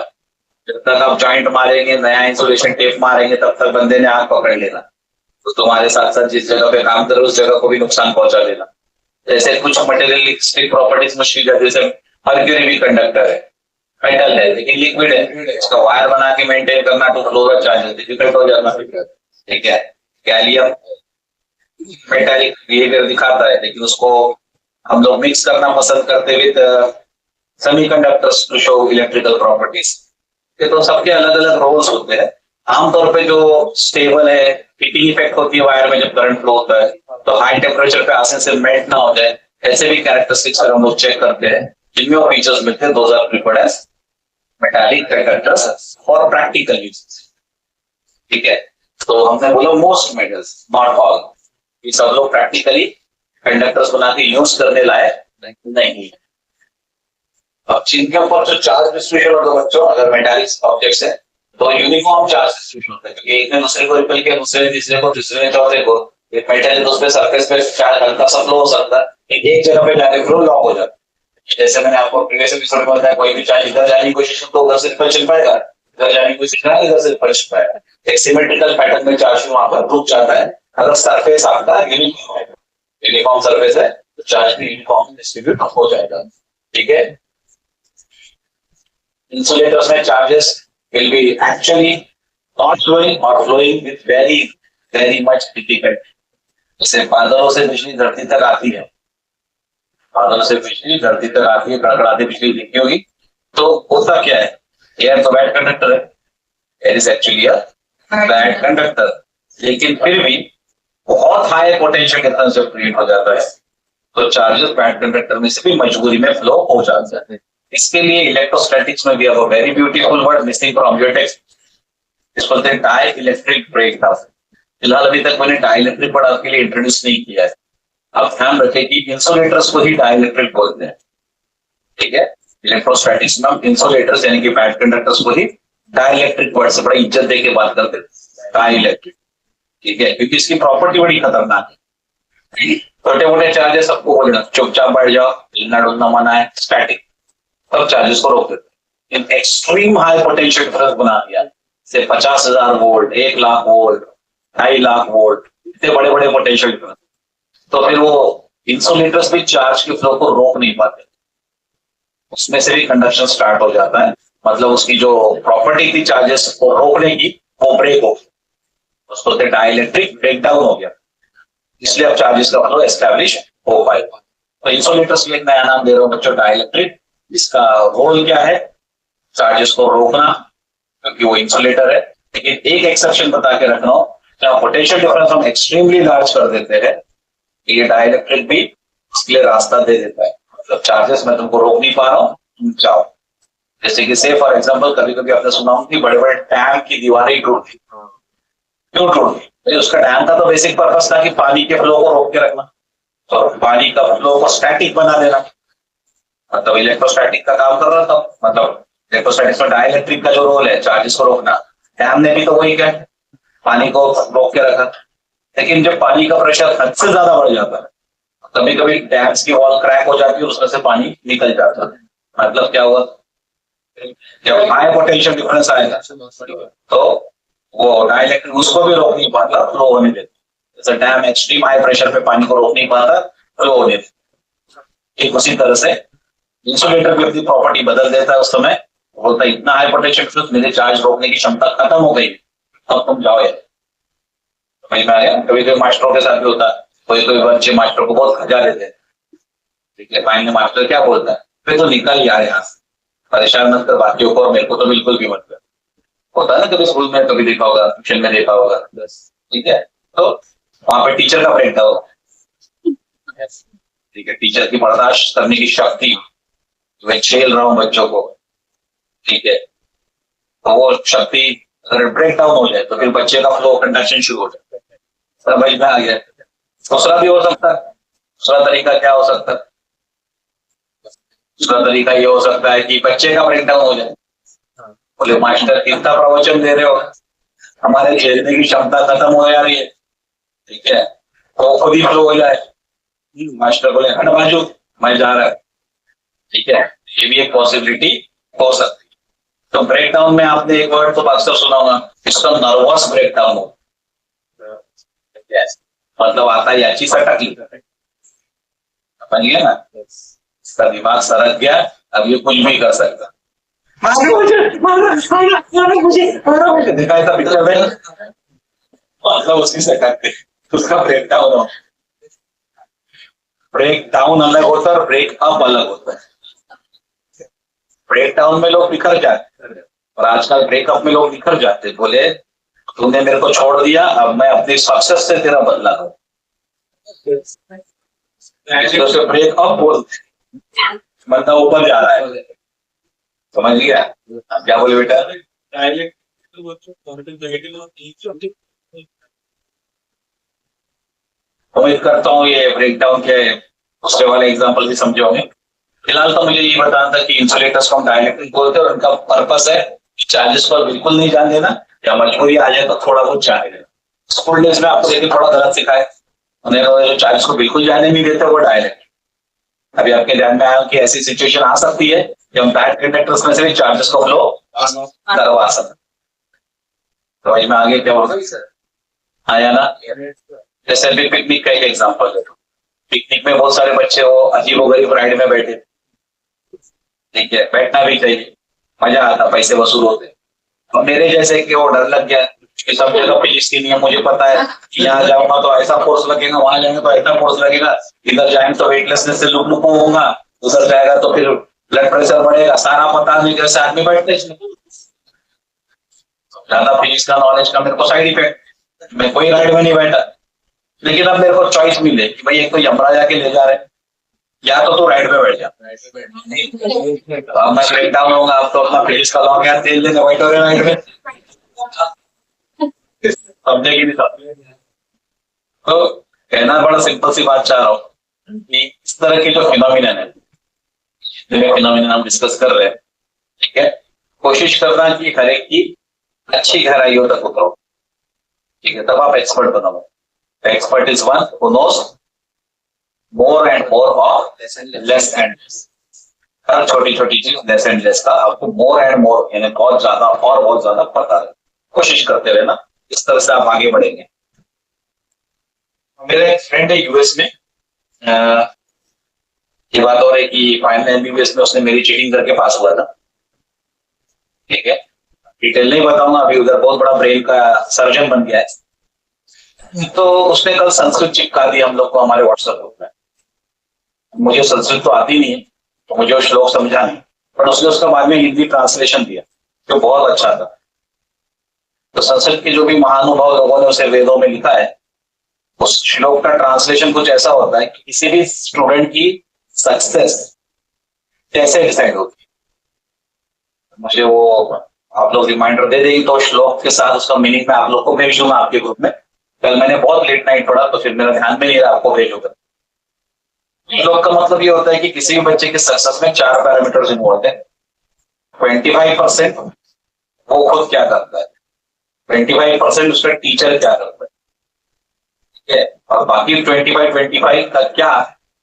S1: जब तक आप जॉइंट मारेंगे, नया इंसुलेशन टेप मारेंगे, तब तक बंदे ने आग पकड़ लेना। तो तुम्हारे साथ साथ जिस जगह पे काम करो उस जगह को भी नुकसान पहुंचा देना। जैसे कुछ मटेरियलिस्टिक प्रॉपर्टीज मुश्किल है, जैसे मर्क्यूरी भी कंडक्टर है, मेटल है लेकिन लिक्विड है, इसका वायर बना के मेंटेन करना तो फ्लोर चार्ज डिफिकल्ट हो जाता है। ठीक है, गैलियम मेटालिक बिहेवियर दिखाता है, लेकिन उसको हम लोग मिक्स करना पसंद करते with semiconductors to show electrical properties. तो सबके अलग अलग रोल्स होते हैं। आमतौर पे जो स्टेबल है, हीटिंग इफेक्ट होती है वायर में जब करंट फ्लो होता है, तो हाई टेम्परेचर पे आसानी से मेल्ट ना हो जाए, ऐसे भी कैरेक्टरिस्टिक्स हम लोग चेक करते हैं, जिनमें वो फीचर्स मिलते हैं। Those are preferred as metallic conductors for practical uses. ठीक है, तो हमने बोला मोस्ट मेटल्स, नॉट ऑल। ये सब लोग प्रैक्टिकली कंडक्टर्स बना के यूज करने लायक नहीं। अब जिनके ऊपर जो चार्ज डिस्ट्रीब्यूशन होगा बच्चों, अगर मेटालिक ऑब्जेक्ट्स है तो यूनिफॉर्म चार्ज डिस्ट्रीब्यूशन होता है, क्योंकि एक ने दूसरे को रिपेल किया, दूसरे ने तीसरे को, तीसरे ने चौथे को। एक मेटल है तो उस पे सरफेस पे चार्ज हल्का सा फ्लो हो सकता है, एक जगह पे डायरेक्ट फ्लो लॉक हो जाता है। जैसे मैंने आपको प्रीवियस एपिसोड में बताया, कोई भी चार्ज इधर जाने की कोशिश तो उधर से रिपेल चल पाएगा, इधर जाने की कोशिश करेगा इधर से रिपेल चल पाएगा। एक सिमेट्रिकल पैटर्न में चार्ज वहां पर रुक जाता है। अगर सरफेस आपका यूनिफॉर्म सरफेस है तो चार्ज भी यूनिफॉर्म डिस्ट्रीब्यूट हो जाएगा। ठीक है, insulators में charges will be actually not flowing or flowing with very much difficulty। जैसे बादलों से बिजली धरती तक आती है, बादलों से बिजली धरती तक आती है, कड़कड़ाती बिजली दिखती होगी। तो होता क्या है, एयर तो बैड कंडक्टर है, air is actually a bad conductor, लेकिन फिर भी बहुत हाई पोटेंशियल डिफरेंस जब क्रिएट हो जाता है तो चार्जेस बैड कंडक्टर में से भी मजबूरी में फ्लो हो जाते हैं। इसके लिए इलेक्ट्रोस्टैटिक्स में भी अब very beautiful word missing from your text, इसको बोलते हैं डाई इलेक्ट्रिक ब्रेक डाउन। फिलहाल अभी तक मैंने डाई इलेक्ट्रिक वर्ड आपके लिए इंट्रोड्यूस नहीं किया है। अब ध्यान रखें कि इंसुलेटर्स को ही डाई इलेक्ट्रिक बोलते हैं। ठीक है, इलेक्ट्रोस्टैटिक्स में इंसुलेटर्स यानी कि बैड कंडक्टर्स को ही डाई इलेक्ट्रिक वर्ड से बड़ा इज्जत दे के बात करते हैं, डाई इलेक्ट्रिक। ठीक है, क्योंकि इसकी प्रॉपर्टी बड़ी खतरनाक है। छोटे मोटे चार्जेस सबको बोलना चुपचाप बैठ जाओ, हिलना डुलना मना है, स्टैटिक, तब चार्जेस को रोक देते हैं। एक्सट्रीम हाई पोटेंशियल डिफरेंस बना दिया, से 50,000 वोल्ट, 1,00,000 वोल्ट, 2.5 लाख वोल्ट, इतने बड़े बड़े पोटेंशियल डिफरेंस, तो फिर वो इंसुलेटर्स भी चार्ज के फ्लो को रोक नहीं पाते, उसमें से भी कंडक्शन स्टार्ट हो जाता है। मतलब उसकी जो प्रॉपर्टी थी चार्जेस को रोकने की, वो ब्रेक हो, उसको डाइलेक्ट्रिक ब्रेकडाउन हो गया, इसलिए अब चार्जेस का फ्लो एस्टैब्लिश हो पाएगा। तो इंसुलेटर्स के एक नया नाम दे रहा हूं बच्चों, डाइलेक्ट्रिक। इसका रोल क्या है, चार्जेस को रोकना, क्योंकि वो इंसुलेटर है, लेकिन एक एक्सेप्शन बता के रख रहा हूँ, जहाँ पोटेंशियल डिफरेंस हम एक्सट्रीमली लार्ज कर देते हैं, ये डाइलेक्ट्रिक भी इसके लिए रास्ता दे देता है। मतलब चार्जेस मैं तुमको रोक नहीं पा रहा हूँ, तुम जाओ। जैसे कि से फॉर एग्जांपल कभी कभी आपने सुना हो कि बड़े बड़े डैम की दीवारें टूटती, क्यों टूटती? भाई उसका डैम का तो बेसिक पर्पस था कि पानी के फ्लो को रोक के रखना, तो पानी का फ्लो को स्टैटिक बना देना, मतलब इलेक्ट्रोस्टैटिक का काम कर रहा था। मतलब इलेक्ट्रोस्टैटिक्स में डाइलेक्ट्रिक का जो रोल है चार्जेस को रोकना, डैम ने भी तो वही किया, पानी को रोक के रखा। लेकिन जब पानी का प्रेशर हद से ज्यादा बढ़ जाता है, कभी कभी डैम्स की वॉल क्रैक हो जाती है, उसमें से पानी निकल जाता है। मतलब क्या हुआ, जब हाई पोटेंशियल डिफरेंस आएगा तो वो डाइलेक्ट्रिक उसको भी रोक नहीं पाता, फ्लो होने देता। जैसे डैम एक्सट्रीम हाई प्रेशर पे पानी को रोक नहीं पाता, फ्लो होने देता। ठीक उसी तरह से इंसुलेटर भी अपनी प्रॉपर्टी बदल देता है उस समय, बोलता है इतना हाई पोटेंशियल डिफरेंस, मेरे चार्ज रोकने की क्षमता खत्म हो गई, अब तुम जाओ यार। समझ में आया? कभी कभी मास्टरों के साथ भी होता है, कोई कोई बच्चे मास्टर को बहुत खजा देते हैं, ठीक है, फाइनली मास्टर क्या बोलता है, फिर तो निकल यार यहाँ से, परेशान मत कर बाकियों को और मेरे को तो बिल्कुल भी मत कर। होता है ना, कभी स्कूल में कभी देखा होगा, ट्यूशन में देखा होगा, ठीक है। तो वहां पे टीचर का ब्रेक डाउन, ठीक है, टीचर की बर्दाश्त करने की शक्ति, मैं झेल रहा हूँ बच्चों को, ठीक है, तो वो शक्ति अगर ब्रेक डाउन हो जाए तो फिर बच्चे का फ्लो कंडक्शन शुरू हो जाता है। समझ में आ गया? दूसरा भी हो सकता है, दूसरा तरीका क्या हो सकता है? दूसरा तरीका ये हो सकता है कि बच्चे का ब्रेक डाउन हो जाए, बोले मास्टर कितना प्रवचन दे रहे हो, हमारे झेलने की क्षमता खत्म हो जा रही है, ठीक है, तो खुद ही फ्लो हो जाए, मास्टर बोले हट बाजू मैं जा रहा है, ठीक है, ये भी एक पॉसिबिलिटी हो सकती है। तो ब्रेकडाउन में आपने एक वर्ड तो अक्सर सुना होगा, इसका नर्वस ब्रेकडाउन हो, मतलब आता है याची सटक, समझ गया ना, इसका दिमाग सरक गया, अब ये कुछ भी कर सकता, देखा था पिक्चर में, मतलब उसी से करते उसका ब्रेकडाउन हो। ब्रेक डाउन अलग होता है और ब्रेक अप अलग होता है। ब्रेक डाउन में लोग बिखर जाते हैं और आजकल ब्रेकअप में लोग बिखर जाते हैं, बोले तुमने मेरे को छोड़ दिया, अब मैं अपनी सक्सेस से तेरा बदला लूं, तो ब्रेक अप बोलते, बंदा ऊपर जा रहा है, समझ गया? क्या बोले बेटा? उम्मीद करता हूँ ये ब्रेकडाउन के दूसरे वाले एग्जांपल भी समझे होंगे। फिलहाल तो मुझे ये बताना था कि इंसुलेटर्स को हम डाइलेक्ट्रिक बोलते हैं और उनका पर्पस है चार्जेस पर बिल्कुल नहीं जाने देना, या मजबूरी आ जाए तो थोड़ा बहुत जाने देना। स्कूल डेज में आपको देखिए थोड़ा गलत सिखाए, उन्हें जो चार्जेस को बिल्कुल जाने नहीं देते वो डायरेक्ट। अभी आपके ध्यान में आया कि ऐसी सिचुएशन आ सकती है कि हम बैड कंडक्टर्स में से भी चार्जेस को फ्लो करवा सकते। समझ में आगे क्या होगा? आया ना? जैसे अभी पिकनिक का एक एग्जाम्पल है, पिकनिक में बहुत सारे बच्चे वो अजीबोगरीब राइड में बैठे, ठीक है, बैठना भी चाहिए, मजा आता, पैसे वसूल होते। और मेरे जैसे कि वो डर लग गया कि सब जगह पुलिस की नियम मुझे पता है कि यहाँ जाऊंगा तो ऐसा फोर्स लगेगा, वहां जाएंगे तो ऐसा फोर्स लगेगा, इधर जाएंगे तो वेटलेसनेस से लुक लुक होगा, उधर जाएगा तो फिर ब्लड प्रेशर बढ़ेगा, सारा पता नहीं कैसे आदमी बैठते। ज्यादा फिजिक्स का नॉलेज का मेरे को साइड इफेक्ट, मैं कोई राइड में नहीं बैठा। लेकिन अब मेरे को चॉइस मिले कि भाई एक तो यमराज के ले जा रहे, या तो राइड पे बैठ जा, तो अब मैं ब्रेक डाउन होगा, अब तो अपना फिजिक्स का लॉ क्या तेल लेने बैठो राइड में, समझेगी नहीं सब। तो कहना बड़ा सिंपल सी बात चाह रहा हूँ कि इस तरह के जो फिनोमिनन है, फिनोमिनन हम डिस्कस कर रहे हैं, ठीक है, कोशिश करना कि हर एक की अच्छी गहराइयों तक उतरो, ठीक है, तब आप एक्सपर्ट बनोगे। Expert is one who knows more and more of less and less. हर छोटी छोटी चीज लेस एंड लेस का आपको मोर एंड मोर, यानी बहुत ज्यादा और बहुत ज्यादा पता है। कोशिश करते रहना, इस तरह से आप आगे बढ़ेंगे। मेरा एक फ्रेंड है यूएस में, ये बात हो रही कि फाइनल एमबीबीएस में उसने मेरी चीटिंग करके पास हुआ था, ठीक है, डिटेल नहीं बताऊंगा अभी, उधर बहुत बड़ा ब्रेन का सर्जन बन गया है। तो उसने कल संस्कृत चिपका दी हम लोग को हमारे व्हाट्सएप ग्रुप में। मुझे संस्कृत तो आती नहीं है, तो मुझे वो श्लोक समझा नहीं, पर उसने उसका बाद में हिंदी ट्रांसलेशन दिया जो बहुत अच्छा था। तो संस्कृत के जो भी महानुभाव लोगों ने उसे वेदों में लिखा है, उस श्लोक का ट्रांसलेशन कुछ ऐसा होता है कि किसी भी स्टूडेंट की सक्सेस कैसे डिसाइड होती है। मुझे वो आप लोग रिमाइंडर दे देंगे तो श्लोक के साथ उसका मीनिंग मैं आप लोग को भेज दूंगा आपके ग्रुप में। कल मैंने बहुत लेट नाइट पढ़ा तो फिर मेरा ध्यान में नहीं रहा, आपको भेजूंगा। श्लोक का मतलब ये होता है कि किसी भी बच्चे के सक्सेस में 4 पैरामीटर्स इन्वॉल्व है। 25% वो खुद क्या करता है, 25% उसका टीचर क्या करता है, ठीक है, और बाकी 25 का क्या,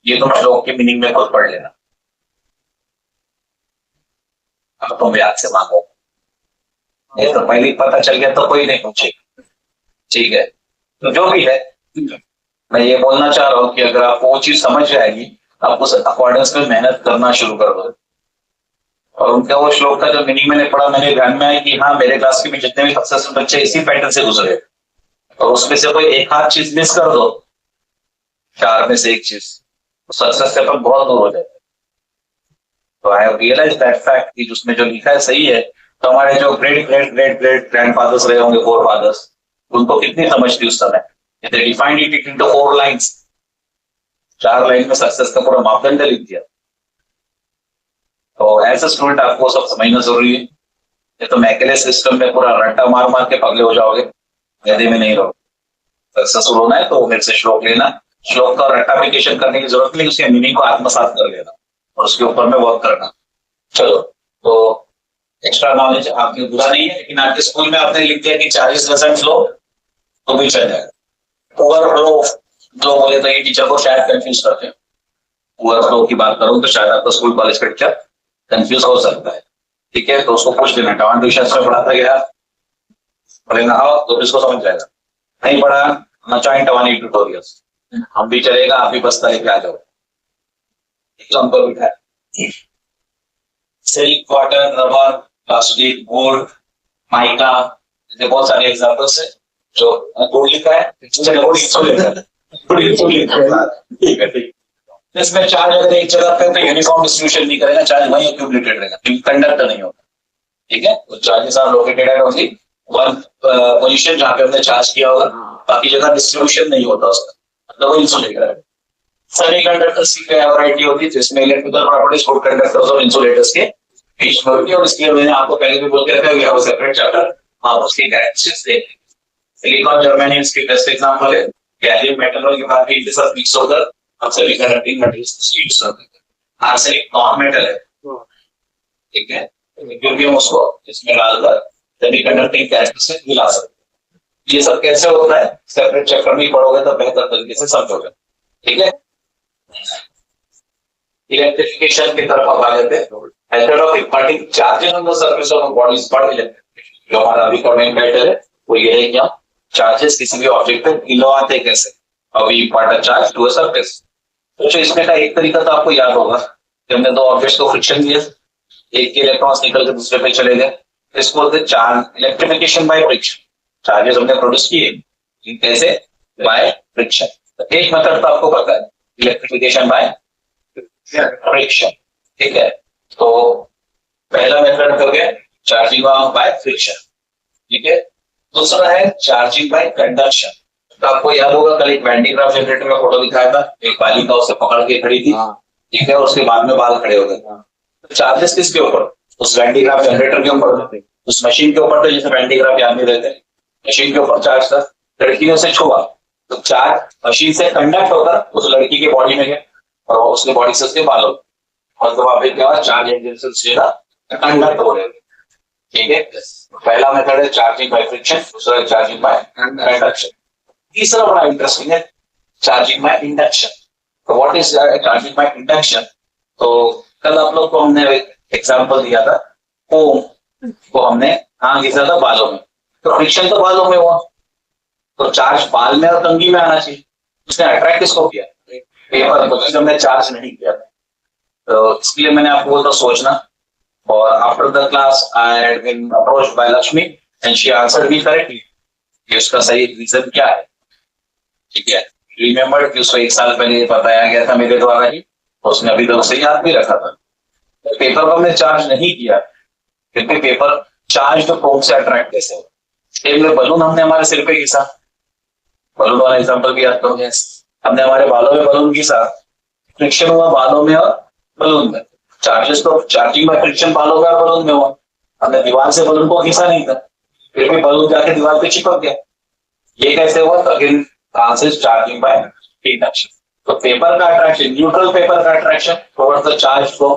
S1: ये तुम श्लोक के मीनिंग में खुद पढ़ लेना। अब तुम याद से मांगो, ये तो पहले पता चल गया तो कोई नहीं पूछे, ठीक है। तो जो भी है, मैं ये बोलना चाह रहा हूं कि अगर आपको वो चीज समझ जाएगी, आप उस अकॉर्डेंस में मेहनत करना शुरू कर दो। और उनका वो श्लोक का जो मीनिंग मैंने पढ़ा, मैंने ध्यान में आया कि हाँ, मेरे क्लास के में जितने भी सक्सेसफुल बच्चे इसी पैटर्न से गुजरे, और उसमें से कोई एक आध चीज मिस कर दो, 4 में से एक चीज, तो सक्सेस से अपन बहुत दूर हो जाए। तो I have realise that fact कि उसमें जो लिखा है सही है। तो हमारे जो great great great great grandfathers रहे होंगे, फोर फादर्स, उनको कितनी समझ थी उस समय, they defined it into 4 lines, 4 line में सक्सेस का पूरा मापदंड लिख दिया। तो एज अ स्टूडेंट आपको सब समझना जरूरी है। ये तो मैकेले सिस्टम में पूरा रट्टा मार मार के पगले हो जाओगे, गधे में नहीं रहो। सक्सेसफुल होना है तो मेरे से श्लोक लेना, श्लोक का रट्टाफिकेशन करने की जरूरत नहीं, उसके मीनिंग को आत्मसात कर लेना और उसके ऊपर में वर्क करना। चलो, तो एक्स्ट्रा नॉलेज आपकी बुरा नहीं है, लेकिन आपके स्कूल में आपने लिख दिया कि 40% लो तो भी चल जाएगा। ओवरफ्लो जो बोले तो ये टीचर को शायद कंफ्यूज करते हैं। ओवरफ्लो की बात करूं तो शायद आपका स्कूल कॉलेज का टीचर कंफ्यूज हो सकता है, ठीक है। तो उसको पूछ लेना, टवान ट्यूशन में पढ़ाता गया, पढ़ेगा तो इसको समझ जाएगा। नहीं पढ़ा ना, चाहे टवानी ट्यूटोरियल्स, हम भी चलेगा, आप भी बस्ता लेके आ जाओ। एग्जाम्पल भी है, silk, cotton, rubber, plastic, would, mica, ऐसे बहुत सारे एग्जाम्पल्स है। जो गोल्ड लिखा है, ठीक है, ठीक। इसमें चार्ज अगर एक जगह पे तो यूनिफॉर्म डिस्ट्रीब्यूशन नहीं करेगा, चार्ज वहीं एक्यूमुलेटेड रहेगा, क्योंकि कंडक्टर नहीं होता, ठीक है। तो charges are located at only one position जहां पे हमने चार्ज किया होगा, बाकी जगह डिस्ट्रीब्यूशन नहीं होता उसका, मतलब वो इंसुलेटर है। सेमीकंडक्टर्स की क्या वैरायटी होती है, जिसमें इलेक्ट्रिकल प्रॉपर्टीज गुड कंडक्टर्स और इंसुलेटर्स के बीच में होती है, और इसलिए मैंने आपको पहले भी बोल के रखा है, सेपरेट चैप्टर आप उसकी कैरेक्टरिस्टिक्स देखें। सिलिकॉन जर्मेनियम इसकी बेस्ट एग्जांपल है। गैलियम मेटल के बाद भी इनके साथ मिक्स होकर हम सेमीकंडक्टिंग मटेरियल्स यूज करते हैं। आर्सेनिक नॉन मेटल है, ठीक है, क्योंकि हम उसको इसमें डालकर सेमीकंडक्टिंग कैरेक्टरिस्टिक्स मिला सकते हैं। ये सब कैसे होता है, सेपरेट चैप्टर में पढ़ोगे तो बेहतर तरीके से समझोगे, ठीक है। इलेक्ट्रिफिकेशन की तरफ आप आ जाते हैं। Method of imparting charges on the surface of body is called electrification. जो हमारा अभी का मेन मैटर है वो ये है कि हम चार्जेस किसी भी ऑब्जेक्ट पे गिनवाते कैसे, और we impart a charge to a surface. तो इसमें का एक तरीका तो आपको याद होगा कि हमने 2 ऑब्जेक्ट्स को फ्रिक्शन दिया, एक के इलेक्ट्रॉन्स निकल के दूसरे पे चले गए, इसको बोलते हैं charge electrification by friction. Charges हमने प्रोड्यूस किए, कैसे, बाय फ्रिक्शन। एक मेथड तो आपको पता है, इलेक्ट्रिफिकेशन बाय फ्रिक्शन, ठीक है। तो पहला मेथड हो गया चार्जिंग बाय फ्रिक्शन, ठीक है। दूसरा है चार्जिंग बाय कंडक्शन। तो आपको याद होगा कल एक वैंडीग्राफ जनरेटर का फोटो दिखाया था, एक बालिका उसे पकड़ के खड़ी थी, ठीक है, उसके बाद में बाल खड़े हो गए। तो चार्जेस किसके ऊपर, उस वैंडीग्राफ जनरेटर के ऊपर, उस मशीन के ऊपर, तो जैसे वैंडीग्राफ याद नहीं रहते, मशीन के ऊपर चार्ज था, लड़की ने उसे छुआ तो चार्ज मशीन से कंडक्ट होकर उस लड़की के बॉडी में गया और उसके बॉडी से उसके बालों, और तो वहां पे क्या हुआ, चार्ज एंगल से कंडक्ट हो रहे, ठीक है। पहला मेथड है चार्जिंग बाय फ्रिक्शन, दूसरा है चार्जिंग बाय कंडक्शन। तीसरा बड़ा इंटरेस्टिंग है चार्जिंग बाय इंडक्शन। तो what is charging by induction? तो कल आप लोग को हमने एग्जांपल दिया था, ओम को हमने कहां घिसा था, बालों में। तो फ्रिक्शन तो बालों में हुआ, तो चार्ज बाल में और कंघी में आना चाहिए। उसने अट्रैक्ट किसको किया, पेपर को, जिसे हमने चार्ज नहीं किया। तो इसलिए मैंने आपको बोलता सोचना। और after the class I had been approached by Lakshmi and she answered me correctly कि उसका सही रीजन क्या है, ठीक है। रिमेंबर कि उसको 1 साल पहले बताया गया था मेरे द्वारा ही, उसने अभी तक उसे याद भी रखा था। पेपर को हमने चार्ज नहीं किया, क्योंकि पेपर चार्ज तो प्रोब से अट्रैक्ट कैसे हो, सेम में बलून हमने हमारे सिर पे घिसा, बलून वाला एग्जांपल भी याद करो। हमने हमारे बालों में बलून घिसा, फ्रिक्शन हुआ बालों में और बलून में। चार्जेस तो चार्जिंग बाय फ्रिक्शन बालों में और बलून में हुआ। हमने दीवार से बलून को घिसा नहीं था, फिर भी बलून जाके दीवार पे चिपक गया। ये कैसे हुआ? Again answer is charging by induction. तो पेपर का अट्रैक्शन, न्यूट्रल पेपर का attraction towards the charge flow,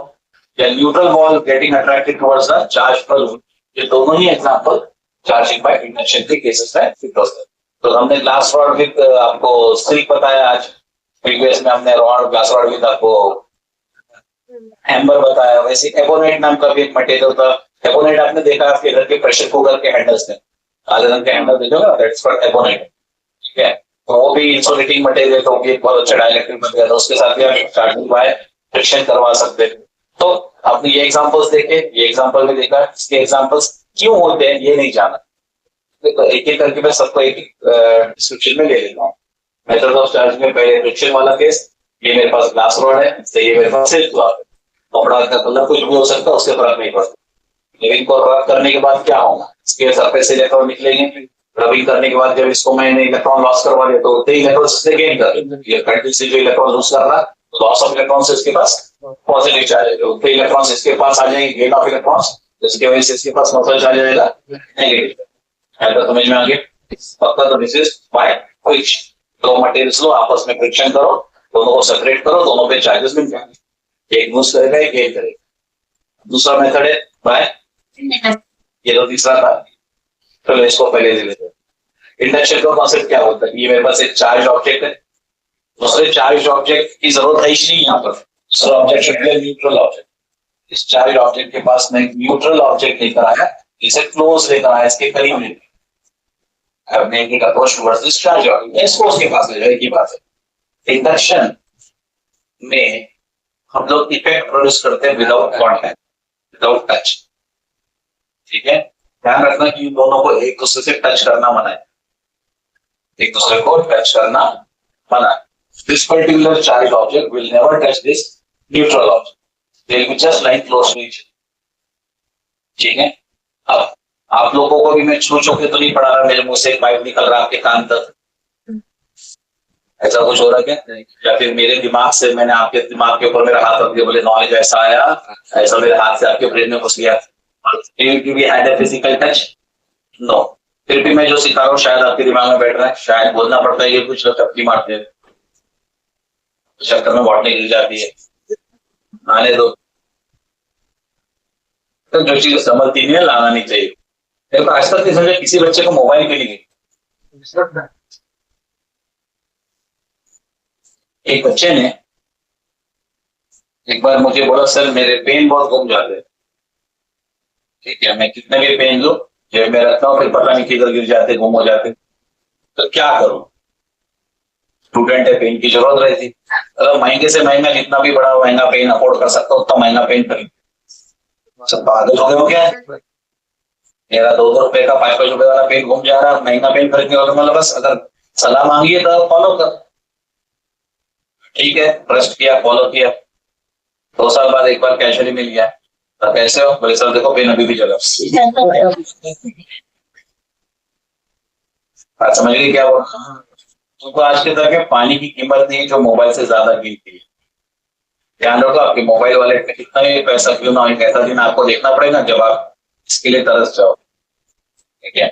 S1: या neutral ball getting attracted towards the charge balloon, ये दोनों ही एग्जांपल चार्जिंग बाय इंडक्शन के केसेस है फिट होते हैं। तो हमने ग्लास रॉड विद आपको सिल्क बताया आज, प्रीवियस में हमने रॉड ग्लास रॉड विद आपको हैम्बर बताया। वैसे एबोनेट नाम का भी एक मटेरियल था। एबोनेट आपने देखा आपके घर के प्रेशर कुकर के हैंडल्स में, काले रंग के हैंडल देखो ना, दैट्स फॉर एबोनेट। ठीक है, तो वो भी इंसुलेटिंग मटेरियल, तो भी एक बहुत अच्छा डाइलेक्ट्रिक बन गया था। उसके साथ भी आप चार्जिंग बाय फ्रिक्शन करवा सकते हैं। तो आपने ये एग्जांपल्स देखे, ये एग्जांपल भी देखा, इसके एग्जांपल्स क्यों होते हैं ये नहीं जाना। देखो एक एक करके मैं सबको एक डिस्क्रिप्शन में ले लेता हूँ। मेथड ऑफ चार्जिंग में पहले फ्रिक्शन वाला केस, ये मेरे पास ग्लास रॉड है, तो ये मेरे पास सिल्क रॉड है। कपड़ा का कलर कुछ भी हो सकता है, उससे फर्क नहीं पड़ता। लेकिन इनको रब करने के बाद क्या होगा, इसके सरफेस से इलेक्ट्रॉन निकलेंगे। रबिंग करने के बाद जब इसको मैंने इलेक्ट्रॉन लॉस करवा दिया, तो उतने इलेक्ट्रॉन से गेन कर ये कंटिन्यू से जो इलेक्ट्रॉन लूज कर रहा है, लॉस ऑफ इलेक्ट्रॉन से इसके पास पॉजिटिव चार्ज है, उतने इलेक्ट्रॉन इसके पास आ जाएंगे, गेन ऑफ इलेक्ट्रॉन्स, जिसकी वजह से इसके पास मतलब चार्ज आ जाएगा नेगेटिव। तो समझ में आ गया पक्का? तो दिस इज बाय फ्रिक्शन। दो मटेरियल्स लो, आपस में फ्रिक्शन करो, दोनों को सेपरेट करो, दोनों पे चार्जेस मिल जाएंगे, एक लूज करेगा एक गेन करेगा। दूसरा मेथड है बाय, ये तो तीसरा था, चलो इसको पहले ले लेते हैं। इंडक्शन का कॉन्सेप्ट क्या होता है? ये मेरे पास एक चार्ज ऑब्जेक्ट है, दूसरे चार्ज ऑब्जेक्ट की जरूरत है ही नहीं यहाँ पर। दूसरा object should be neutral object. इस चार्ज ऑब्जेक्ट के पास मैं एक न्यूट्रल ऑब्जेक्ट लेकर आया, इसे क्लोज लेकर आया, इसके करीब लेकर approach towards this charge object, इसको उसके पास ले जाओ, एक ही बात है। इंडक्शन में हम लोग इफेक्ट प्रोड्यूस करते हैं विदाउट कॉन्टैक्ट, विदाउट टच। ठीक है, ध्यान रखना कि इन दोनों को एक दूसरे से टच करना मना है, एक दूसरे को टच करना मना है। This particular charge object will never touch this neutral object, they will be just like close to each. ठीक है, अब आप लोगों को भी मैं छू के तो नहीं पढ़ा रहा, मेरे मुंह से एक पाइप निकल रहा आपके कान तक, ऐसा कुछ हो रहा है क्या? या फिर मेरे दिमाग से मैंने आपके दिमाग के ऊपर मेरा हाथ रख दिया, बोले नॉलेज ऐसा आया, ऐसा मेरे हाथ से आपके ब्रेन में घुस गया। फिजिकल टच नो, फिर भी मैं जो सिखा रहा हूँ शायद आपके दिमाग में बैठ रहा है, शायद बोलना पड़ता है, ये कुछ लोग टपकी मारते हैं, चक्कर में बॉटली गिर जाती है, आने दो। तो जो चीज समझती नहीं है लाना नहीं चाहिए। मेरे को आज तक नहीं समझा किसी बच्चे को मोबाइल के लिए। एक बच्चे ने एक बार मुझे बोला, सर मेरे पेन बहुत घूम जाते हैं। ठीक है, मैं कितने भी पेन लूं, जब मैं रखता हूँ फिर पता नहीं किधर गिर जाते, गुम हो जाते, तो क्या करूं? स्टूडेंट है, पेन की जरूरत रहती, अगर महंगे से महंगा जितना भी बड़ा महंगा पेन अफोर्ड कर सकता हूँ उतना महंगा पेन खरीद। सब पागल हो गए हो क्या? मेरा 2-2 रुपए का 5-5 रुपए वाला पेन घूम जा रहा, महंगा पेन खरीदने वाला, मतलब बस अगर सलाह मांगी है तो फॉलो कर। ठीक है, ट्रस्ट किया, फॉलो किया, 2 साल बाद एक बार कैजुअली मिल गया, तो कैसे हो? बोले सर देखो पेन अभी भी जला। आज समझ गए क्या बोल? तुमको आज के तक पानी की कीमत नहीं जो मोबाइल से ज्यादा कीमती है। ध्यान रखो, आपके मोबाइल वॉलेट में कितना भी पैसा क्यों ना हो, ऐसा दिन आपको देखना पड़ेगा जब आप इसके लिए तरस जाओ। ठीक है,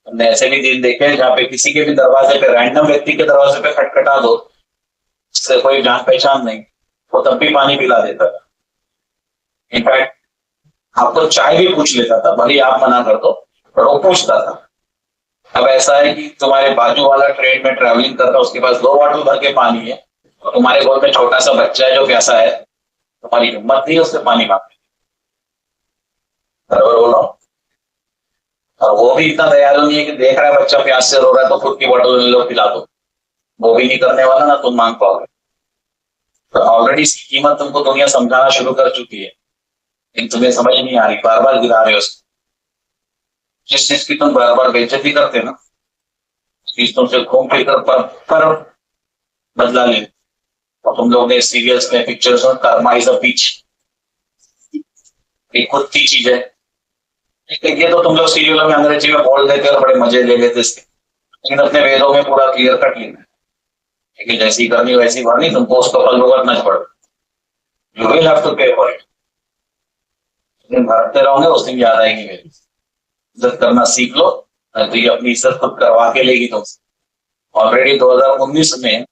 S1: हमने ऐसे भी दिन देखे हैं जहाँ पे किसी के भी दरवाजे पे, रैंडम व्यक्ति के दरवाजे पे खटखटा दो, इससे कोई जान पहचान नहीं, वो तब भी पानी पिला देता था। इनफैक्ट आपको चाय भी पूछ लेता था, भले आप मना कर दो, पर वो पूछता था। अब ऐसा है कि तुम्हारे बाजू वाला ट्रेन में ट्रैवलिंग कर रहा है, उसके पास 2 बॉटल भर के पानी है, और तुम्हारे गोद में छोटा सा बच्चा है जो प्यासा है, तुम्हारी हिम्मत नहीं उससे पानी मांगने। बराबर बोल रहा हूं? और वो भी इतना दयालु नहीं है कि देख रहा है बच्चा प्यास से रो रहा है तो खुद की बोतल ले लो पिला दो, वो भी नहीं करने वाला ना तुम मांग पाओगे। तो ऑलरेडी इसकी कीमत तुमको दुनिया समझाना शुरू कर चुकी है, लेकिन तुम्हें समझ नहीं आ रही, बार बार गिरा रहे हो उसको। जिस चीज की तुम बार बार बेइज्जती करते हो ना, चीज तुमसे घूम फिर कर पर बदला ले। और तुम लोग ने सीरियल्स में, पिक्चर्स में कर्मा इज अ पीच, एक खुद की चीज है, ये तो तुम लोग सीरियल में अंग्रेजी में बोल देते और बड़े मजे ले लेते इसके, लेकिन अपने वेदों में पूरा क्लियर कट लिखा है। लेकिन जैसी करनी वैसी भरनी, तुमको उसका फल भुगतना पड़े, यू विल हैव टू पे फॉर इट। दिन भरते रहोगे उस दिन याद आएगी मेरी। इज्जत करना सीख लो, तो ये अपनी इज्जत खुद करवा के लेगी तुमसे। ऑलरेडी 2019 में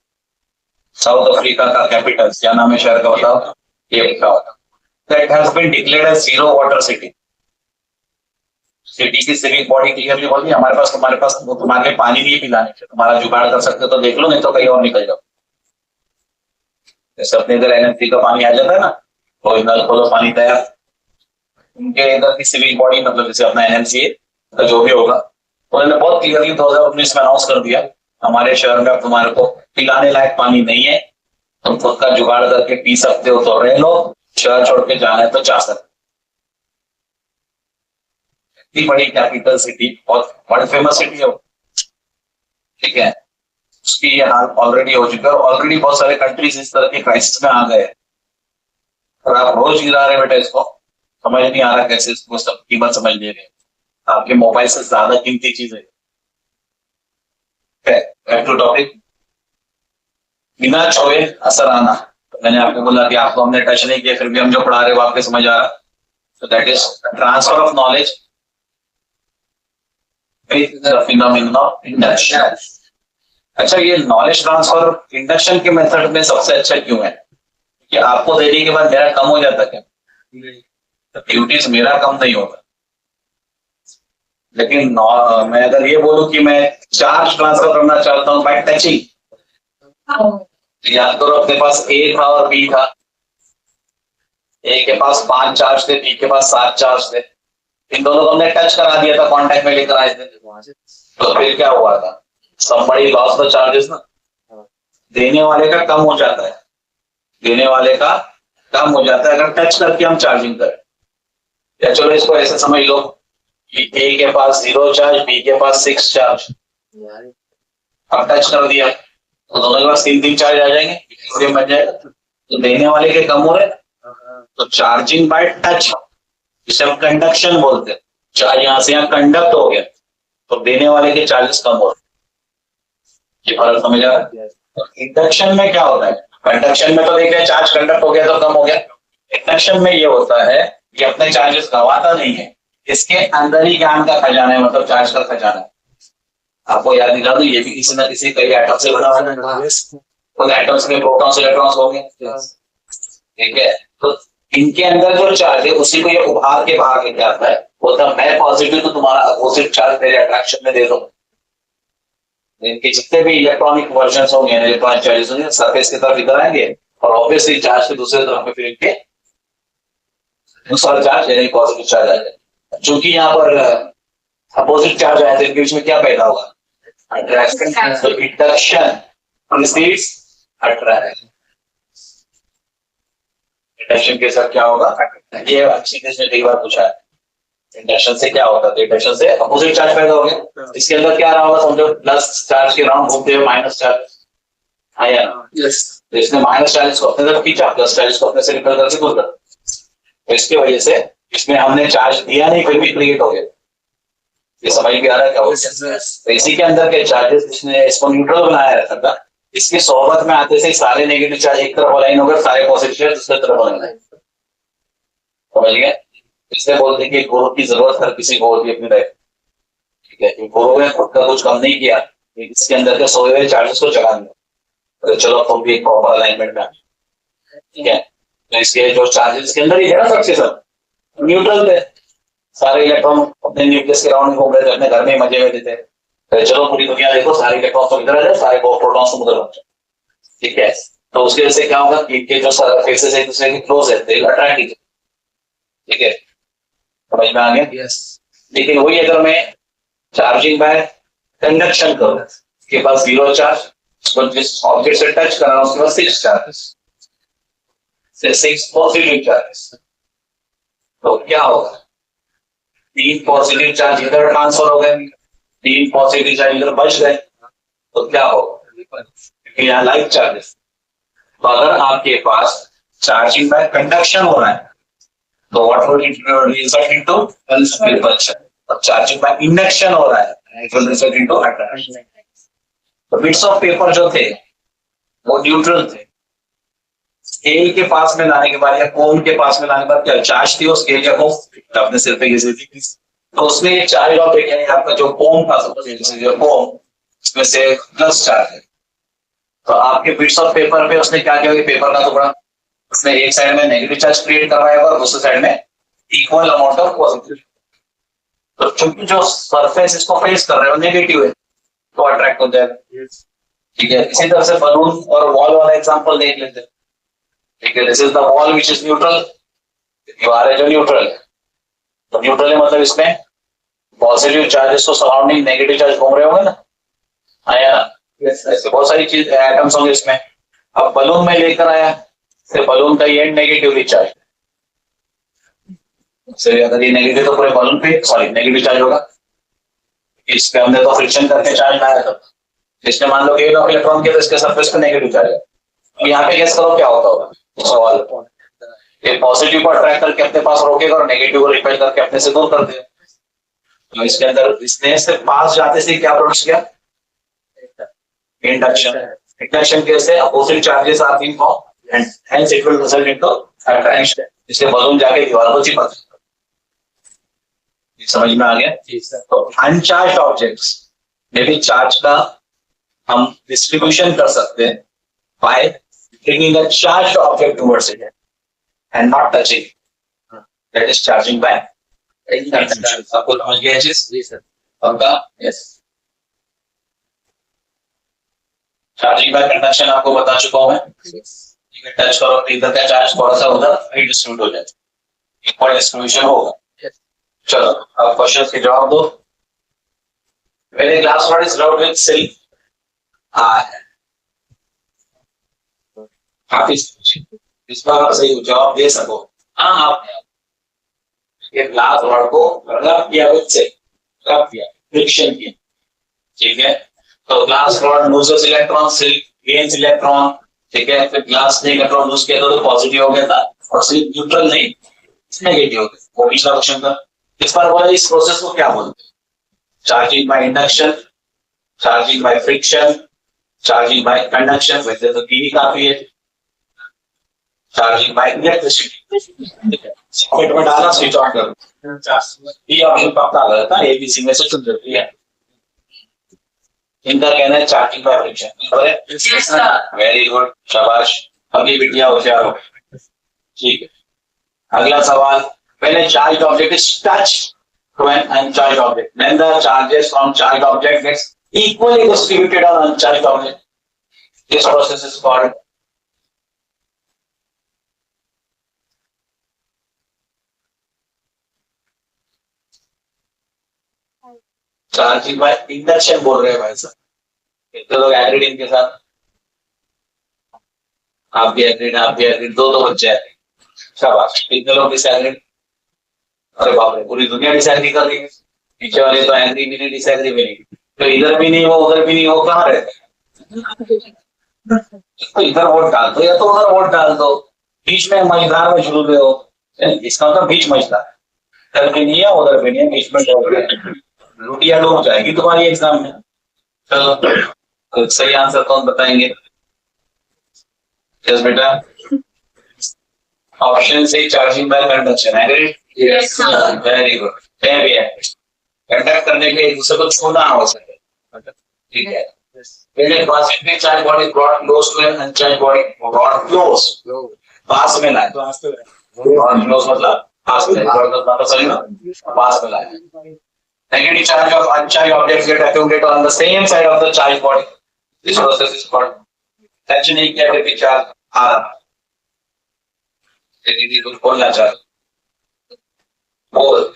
S1: साउथ अफ्रीका का कैपिटल, क्या नाम है शहर का बताओ, Cape Town, that has been declared as zero water city. City की सिविक बॉडी क्लियरली बोली हमारे पास तुम्हारे लिए पानी नहीं पिलाने के, तुम्हारा जुगाड़ कर सकते तो देख लो, नहीं तो कहीं और निकल जाओ। जैसे अपने इधर एनएमसी का पानी आ जाता है ना, तो नल खोलो पानी तैयार। उनके इधर की सिविक बॉडी, मतलब जैसे अपना एनएमसी है जो भी होगा, उन्होंने बहुत क्लियरली 2019 में अनाउंस कर दिया हमारे शहर में अब तुम्हारे को पिलाने लायक पानी नहीं है, तुम खुद का जुगाड़ करके पी सकते हो तो रह लो, शहर छोड़ के जाना है तो जा सकते। इतनी बड़ी कैपिटल सिटी, बहुत वर्ल्ड फेमस सिटी है, ठीक है, उसकी ये हाल ऑलरेडी हो चुका है। ऑलरेडी बहुत सारे कंट्रीज इस तरह के क्राइसिस में आ गए, और आप रोज गिरा रहे बेटा इसको, समझ नहीं आ रहा कैसे इसको सब कीमत समझ ले रहे, आपके मोबाइल से ज्यादा कीमती चीज है। बैक टू टॉपिक, बिना छुए असर आना। मैंने आपको बोला कि आपको हमने टच नहीं किया, फिर भी हम जो पढ़ा रहे हो आपके समझ आ रहा, so that is transfer of knowledge with the phenomenon of induction। अच्छा, ये नॉलेज ट्रांसफर इंडक्शन के मेथड में सबसे अच्छा क्यों है? कि आपको देने के बाद मेरा कम हो जाता क्या? ड्यूटीज मेरा कम नहीं होगा, लेकिन मैं अगर ये बोलूं कि मैं चार्ज ट्रांसफर करना चाहता हूं बाय टचिंग, याद करो अपने पास ए था और बी था, ए के पास 5 चार्ज थे, बी के पास 7 चार्ज थे, इन दोनों को हमने टच करा दिया था, कांटेक्ट में लेकर आए थे, तो फिर क्या हुआ था? somebody lost the charges ना, देने वाले का कम हो जाता है, देने वाले का कम हो जाता है अगर टच करके हम चार्जिंग करें। या चलो इसको ऐसे समझ लो कि ए के पास 0 चार्ज, बी के पास 6 चार्ज, अब टच कर दिया तो दोनों के पास 3 चार्ज आ जाएंगे, बच जाएगा, तो देने वाले के कम हो रहे, तो चार्जिंग बाय टच, जिसे हम कंडक्शन बोलते हैं, चार्ज यहाँ से यहाँ कंडक्ट हो गया तो देने वाले के चार्जेस कम हो रहे। ये फर्क समझ आ रहा है? इंडक्शन में क्या होता है? कंडक्शन में तो देख रहे हैं चार्ज कंडक्ट हो गया तो कम हो गया, इंडक्शन में ये होता है कि अपने चार्जेस गवाता नहीं है, इसके अंदर ही ज्ञान का खजाना है, मतलब चार्ज का खजाना है। आपको याद दिला दो, ये भी किसी ना किसी कई एटम से बना हुआ है, तो एटम्स में प्रोटॉन्स इलेक्ट्रॉन्स होंगे, ठीक है, तो इनके अंदर जो चार्ज है उसी को ये उभार के बाहर लेके आता है, बोलता मैं पॉजिटिव तो तुम्हारा अपोजिट चार्ज मेरे अट्रैक्शन में दे दो। इनके जितने भी इलेक्ट्रॉनिक वर्जन होंगे, इलेक्ट्रॉनिक चार्जेस होंगे, सरफेस की तरफ इधर आएंगे और ऑब्वियसली चार्ज के दूसरे तरफ में फिर इनके दूसरा चार्ज यानी पॉजिटिव चार्ज आ जाए। चूंकि यहाँ पर अपोजिट चार्ज आए तो इनके बीच में क्या पैदा होगा? अट्रैक्शन। तो इंडक्शन प्रीसीड्स अट्रैक्शन। इंडक्शन के साथ क्या होगा? ये अच्छी ने कई बार पूछा है, इंडक्शन से क्या होता है? इंडक्शन से अपोजिट चार्ज पैदा हो गया, इसके अंदर क्या रहा होगा समझो, प्लस चार्ज के राउंड घूमते हुए माइनस चार्ज आया, तो इसने माइनस चार्ज को अपने तरफ खींचा, प्लस चार्ज को अपने से निकल करके दूर कर, तो इसकी वजह से इसमें हमने चार्ज दिया नहीं फिर भी क्रिएट हो गया। ये समझ में आ रहा है क्या होगा? तो इसी के अंदर के चार्जेस जिसने इसको न्यूट्रल बनाया रहता था, इसकी सोहबत में आते से सारे नेगेटिव चार्ज एक तरफ अलाइन हो गए, सारे पॉजिटिव चार्ज दूसरी तरफ अलाइन है। समझ गए? इसलिए बोलते हैं कि गुरु की जरूरत हर किसी को होती है अपनी लाइफ, ठीक है, गुरु ने खुद का कुछ कम नहीं किया, इसके अंदर के सोए हुए चार्जेस को जगा दिया, तो चलो तुम भी एक प्रॉपर अलाइनमेंट में, ठीक है। तो इसके जो चार्जेस के अंदर ही है ना सबसे सब न्यूट्रल थे, सारे इलेक्ट्रॉन अपने न्यूक्लियस के राउंड में घूम रहे थे, अपने घर में मजे में थे, तो चलो पूरी दुनिया देखो, सारे इलेक्ट्रॉन तो इधर आ जाए, सारे प्रोटॉन्स तो उधर बन जाए, ठीक है। तो उसकी वजह से क्या होगा कि इनके जो फेसेस एक दूसरे के क्लोज है, दे अट्रैक्ट ईच अदर, ठीक है, समझ में आ गया? यस। लेकिन वही अगर मैं चार्जिंग बाय कंडक्शन करूं, इसके पास 0 चार्ज, उसको जिस ऑब्जेक्ट से टच कर रहा हूं उसके पास 6 चार्जेस, 6 पॉजिटिव चार्जेस, तो क्या होगा? 3 पॉजिटिव चार्ज इधर ट्रांसफर हो गए, 3 पॉजिटिव चार्ज इधर बच गए, तो क्या होगा? क्योंकि यहाँ लाइक चार्जेस, तो अगर आपके पास चार्जिंग बाय कंडक्शन हो रहा है तो what would it result into repulsion. और चार्जिंग बाय इंडक्शन हो रहा है, it will result into attraction. तो बिट्स ऑफ पेपर जो थे वो न्यूट्रल थे। स्केल के पास में लाने के बाद या कोन के पास में लाने के बाद क्या चार्ज थी, वो स्केल या कोन अपने सिर पे गिरी थी, तो उसमें ये चार्ज ऑब्जेक्ट यानी आपका जो कोन था, जो कोन उसमें से प्लस चार्ज है। तो आपके बिट्स ऑफ पेपर पे उसने क्या किया, पेपर का टुकड़ा उसने एक साइड में नेगेटिव चार्ज क्रिएट करवाया और दूसरे साइड में इक्वल अमाउंट ऑफ पॉजिटिव। तो चूंकि जो सरफेस इसको फेस कर रहा है वो नेगेटिव है तो अट्रैक्ट हो जाएगा। ठीक है, इसी तरह से बलून और वॉल वाला एग्जांपल देख लेते हैं। ठीक है, this is the wall which is neutral, दीवार है जो न्यूट्रल है। तो न्यूट्रल है मतलब इसमें पॉजिटिव चार्जेस तो सराउंडिंग नेगेटिव चार्ज घूम रहे होंगे ना, आया ना, ऐसे बहुत सारी चीज एटम्स होंगे इसमें। अब बलून में लेकर आया, तो बलून का एंड नेगेटिवली चार्ज, अगर ये नेगेटिव तो पूरे बलून पे सॉरी नेगेटिव चार्ज होगा। इस पे हमने तो फ्रिक्शन करके चार्ज लाया था, इसमें मान लो गेन ऑफ इलेक्ट्रॉन के तो इसके सरफेस पे नेगेटिव चार्ज है। यहाँ पे गेस करो क्या होता होगा, सवाल ये पॉजिटिव को अट्रैक्ट करके अपने पास रोकेगा और नेगेटिव को रिपेल करके अपने से दूर कर देगा। तो इसके अंदर इसने से पास जाते से क्या प्रोड्यूस किया, इंडक्शन। इंडक्शन कैसे opposite charges are being form and hence it will result into attraction. इससे बलून जाके दीवार को चिपक, समझ में आ गया। तो अनचार्ज ऑब्जेक्ट्स में भी चार्ज का हम डिस्ट्रीब्यूशन कर सकते हैं bye bringing a charged object towards it and not touching, that is charging by induction। आपको समझ गया चीज? जी सर। आपका यस, चार्जिंग बाय कंडक्शन आपको बता चुका हूं मैं। टच करो तो इधर का चार्ज थोड़ा सा उधर डिस्ट्रीब्यूट हो जाए, इक्वल डिस्ट्रीब्यूशन होगा। चलो अब क्वेश्चन के जवाब दो। पहले glass rod is rubbed with silk, आप इस बार सही जवाब दे सको। हाँ, आपने ये ग्लास रॉड को रब किया विद सिल्क, रब किया, फ्रिक्शन किया। ठीक है, तो glass rod loses electron, silk gains electron. ठीक है, फिर ग्लास ने इलेक्ट्रॉन लूज किया तो पॉजिटिव हो गया था और सिल्क न्यूट्रल नहीं नेगेटिव हो गया। वो पिछला क्वेश्चन था। इस बार बोला इस प्रोसेस को क्या बोलते हैं, charging by induction, charging by friction, charging by conduction. वैसे तो तीन ही काफी है। चार्जिंग बाय इलेक्ट्रिसिटी, सॉकेट में डाला स्विच ऑन कर, ये ऑप्शन पक्का गलत था, एबीसी में से चुन सकती है। इनका कहना है charging by friction. Very good, शाबाश, अभी बिटिया होशियार हो। ठीक है, अगला सवाल, when a charged object is touched to an uncharged object, then the charges from charged object gets equally distributed on uncharged object. This process is called charging by induction बोल रहे हैं भाई साहब। इतने लोग एग्रीड इनके साथ, आप भी एग्रीड, आप भी एग्रीड, दो बच्चे एग्रीड, शाबाश। इतने लोग डिसएग्रीड, अरे बाप रे, पूरी दुनिया डिसएग्री कर रही है। पीछे वाले तो एग्री भी नहीं, डिसएग्री भी नहीं, तो इधर भी नहीं हो उधर भी नहीं हो, कहाँ रहते? तो इधर वोट डाल दो या तो उधर वोट डाल दो, बीच में मझदार में झूल रहे हो। इसका मतलब बीच मझदार, इधर भी नहीं है उधर भी नहीं है, बीच में डूब रहे, लुटिया डूब जाएगी तुम्हारी एग्जाम में। चलो तो सही आंसर कौन बताएंगे? यस बेटा, ऑप्शन से charging by conduction. Agreed? Yes sir, very good. मैं भी एग्रीड, कंडक्ट करने के लिए एक दूसरे को छूना आवश्यक है। ठीक है, when a positive charge body brought close to an uncharged body, brought close, पास में लाए, brought close मतलब पास में, बात सही ना, पास में लाए। Negative charge of uncharged objects get accumulated on the same side of the charged body. This process is called tension equilibrium charge आ रहा। यदि कुछ बोलना चाहे बोल,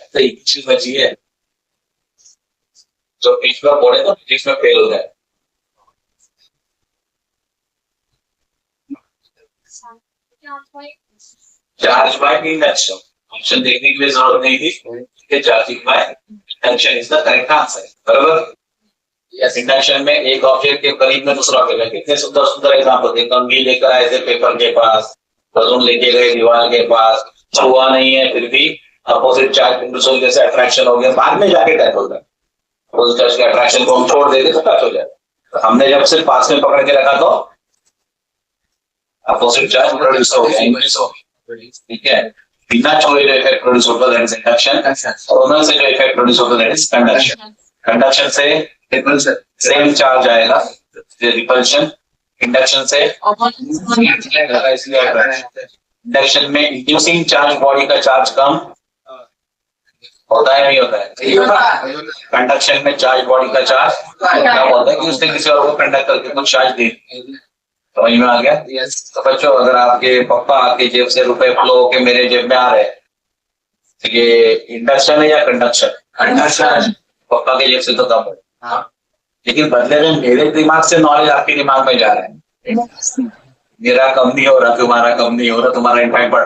S1: सही चीज बची है जो बीच में बोले तो बीच में फेल हो जाए। चार्ज बाय इंडक्शन, ऑप्शन देखने की भी जरूरत नहीं थी कि charging by induction is the correct answer, बराबर। यस, इंडक्शन में एक ऑब्जेक्ट के करीब में दूसरा ऑब्जेक्ट, कितने सुंदर सुंदर एग्जांपल देखो। कंघी लेकर आए थे पेपर के पास, बलून लेके गए दीवार के पास, हुआ नहीं है फिर भी अपोजिट चार्ज इंड्यूस हो, जैसे अट्रैक्शन हो गया, बाद में जाके टच होता है। अपोजिट चार्ज के अट्रैक्शन को हम छोड़ देते तो टच हो जाए। तो हमने जब सिर्फ पास में पकड़ के रखा तो अपोजिट चार्ज प्रोड्यूस हो गया, इंड्यूस हो गया। ठीक है, बिना छोड़े जो इफेक्ट प्रोड्यूस होता है दैट इज इंडक्शन, और उधर से जो इफेक्ट प्रोड्यूस होता है दैट इज कंडक्शन। कंडक्शन से सेम चार्ज आएगा, रिपल्शन। इंडक्शन से इंडक्शन में इंड्यूसिंग चार्ज बॉडी का चार्ज कम होता है, नहीं होता है? कंडक्शन में चार्ज बॉडी का चार्ज कम होता है कि उसने किसी और को कंडक्ट करके कुछ चार्ज दे। समझ में आ गया? तो बच्चों, अगर आपके पापा आपके जेब से रुपए फ्लो होके मेरे जेब में आ रहे हैं, तो ये इंडक्शन है या कंडक्शन? कंडक्शन। पापा के जेब से तो कम है, लेकिन बदले में मेरे दिमाग से नॉलेज आपके दिमाग में जा रहा है। मेरा कम नहीं हो रहा, तुम्हारा कम नहीं हो रहा, तुम्हारा इम्पैक्ट बढ़।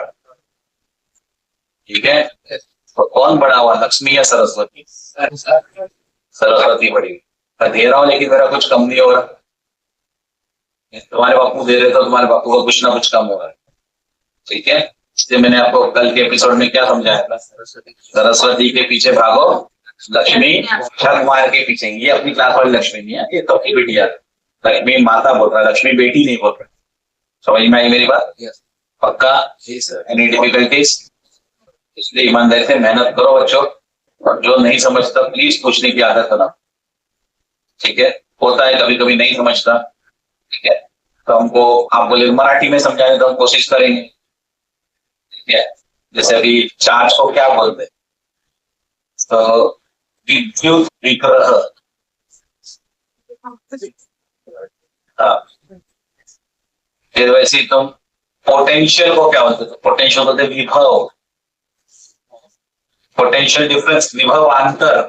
S1: ठीक है, तो कौन बड़ा हुआ, लक्ष्मी या सरस्वती? सरस्वती बड़ी। मैं दे रहा हूँ लेकिन मेरा कुछ कम नहीं हो रहा। तुम्हारे बापू दे रहे तो तुम्हारे बापू को कुछ ना कुछ कम हो रहा है। ठीक है, इसलिए मैंने आपको कल के एपिसोड में क्या समझाया था? सरस्वती के पीछे भागो, लक्ष्मी ठग मार के पीछे। ये अपनी क्लास वाली लक्ष्मी नहीं है, ये तो अपनी बेटी है। लक्ष्मी माता बोल रहा है, लक्ष्मी बेटी नहीं बोल रहा। समझ में आई मेरी बात? पक्का? Any difficulties? इसलिए ईमानदारी से मेहनत करो बच्चों, और जो नहीं समझता प्लीज पूछने की आदत बना। ठीक है, होता है कभी कभी नहीं समझता, ठीक है, तो हमको आप बोले मराठी में समझाने तो हम कोशिश करेंगे। ठीक है, जैसे अभी चार्ज को क्या बोलते हैं? तो विद्युत विग्रह। फिर वैसे तुम पोटेंशियल को क्या बोलते? तो पोटेंशियल बोलते विभव, पोटेंशियल डिफरेंस, विभवांतर।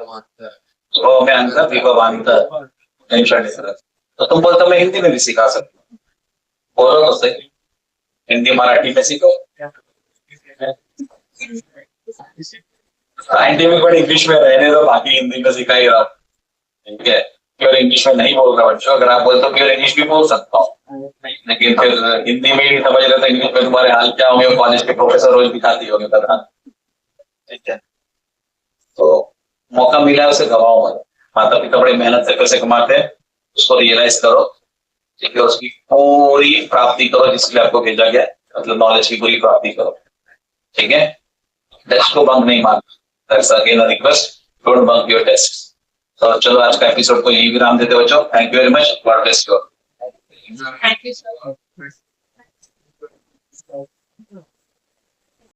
S1: विभव में अंतर, विभवांतर, पोटेंशियल डिफरेंस। तो तुम बोलते मैं हिंदी में भी सिखा सकता हूँ, बोलो तो सही। हिंदी मराठी में सीखो, साइंटिफिक वर्ड इंग्लिश में रहने दो, बाकी हिंदी में सिखा ही रहा। ठीक है, प्योर इंग्लिश में नहीं बोल रहा बच्चों। अगर आप बोलते हो प्योर इंग्लिश भी बोल सकता हूँ, लेकिन फिर हिंदी में ही नहीं समझ रहे तो इंग्लिश में तुम्हारे हाल क्या होंगे? कॉलेज के प्रोफेसर रोज दिखाती होंगे पता। ठीक है, तो मौका मिला है उसे गवाओ मत। माता पिता बड़े मेहनत से पैसे कमाते हैं, उसको रियलाइज करो। ठीक है, उसकी पूरी प्राप्ति करो जिसके लिए आपको भेजा गया, मतलब नॉलेज की पूरी प्राप्ति करो। ठीक है, टेस्ट को बंक नहीं मारना। That's again a request, don't bunk your test. तो चलो आज का एपिसोड को यही विराम देते बच्चों। Thank you very much, God bless you.
S2: Thank you, sir.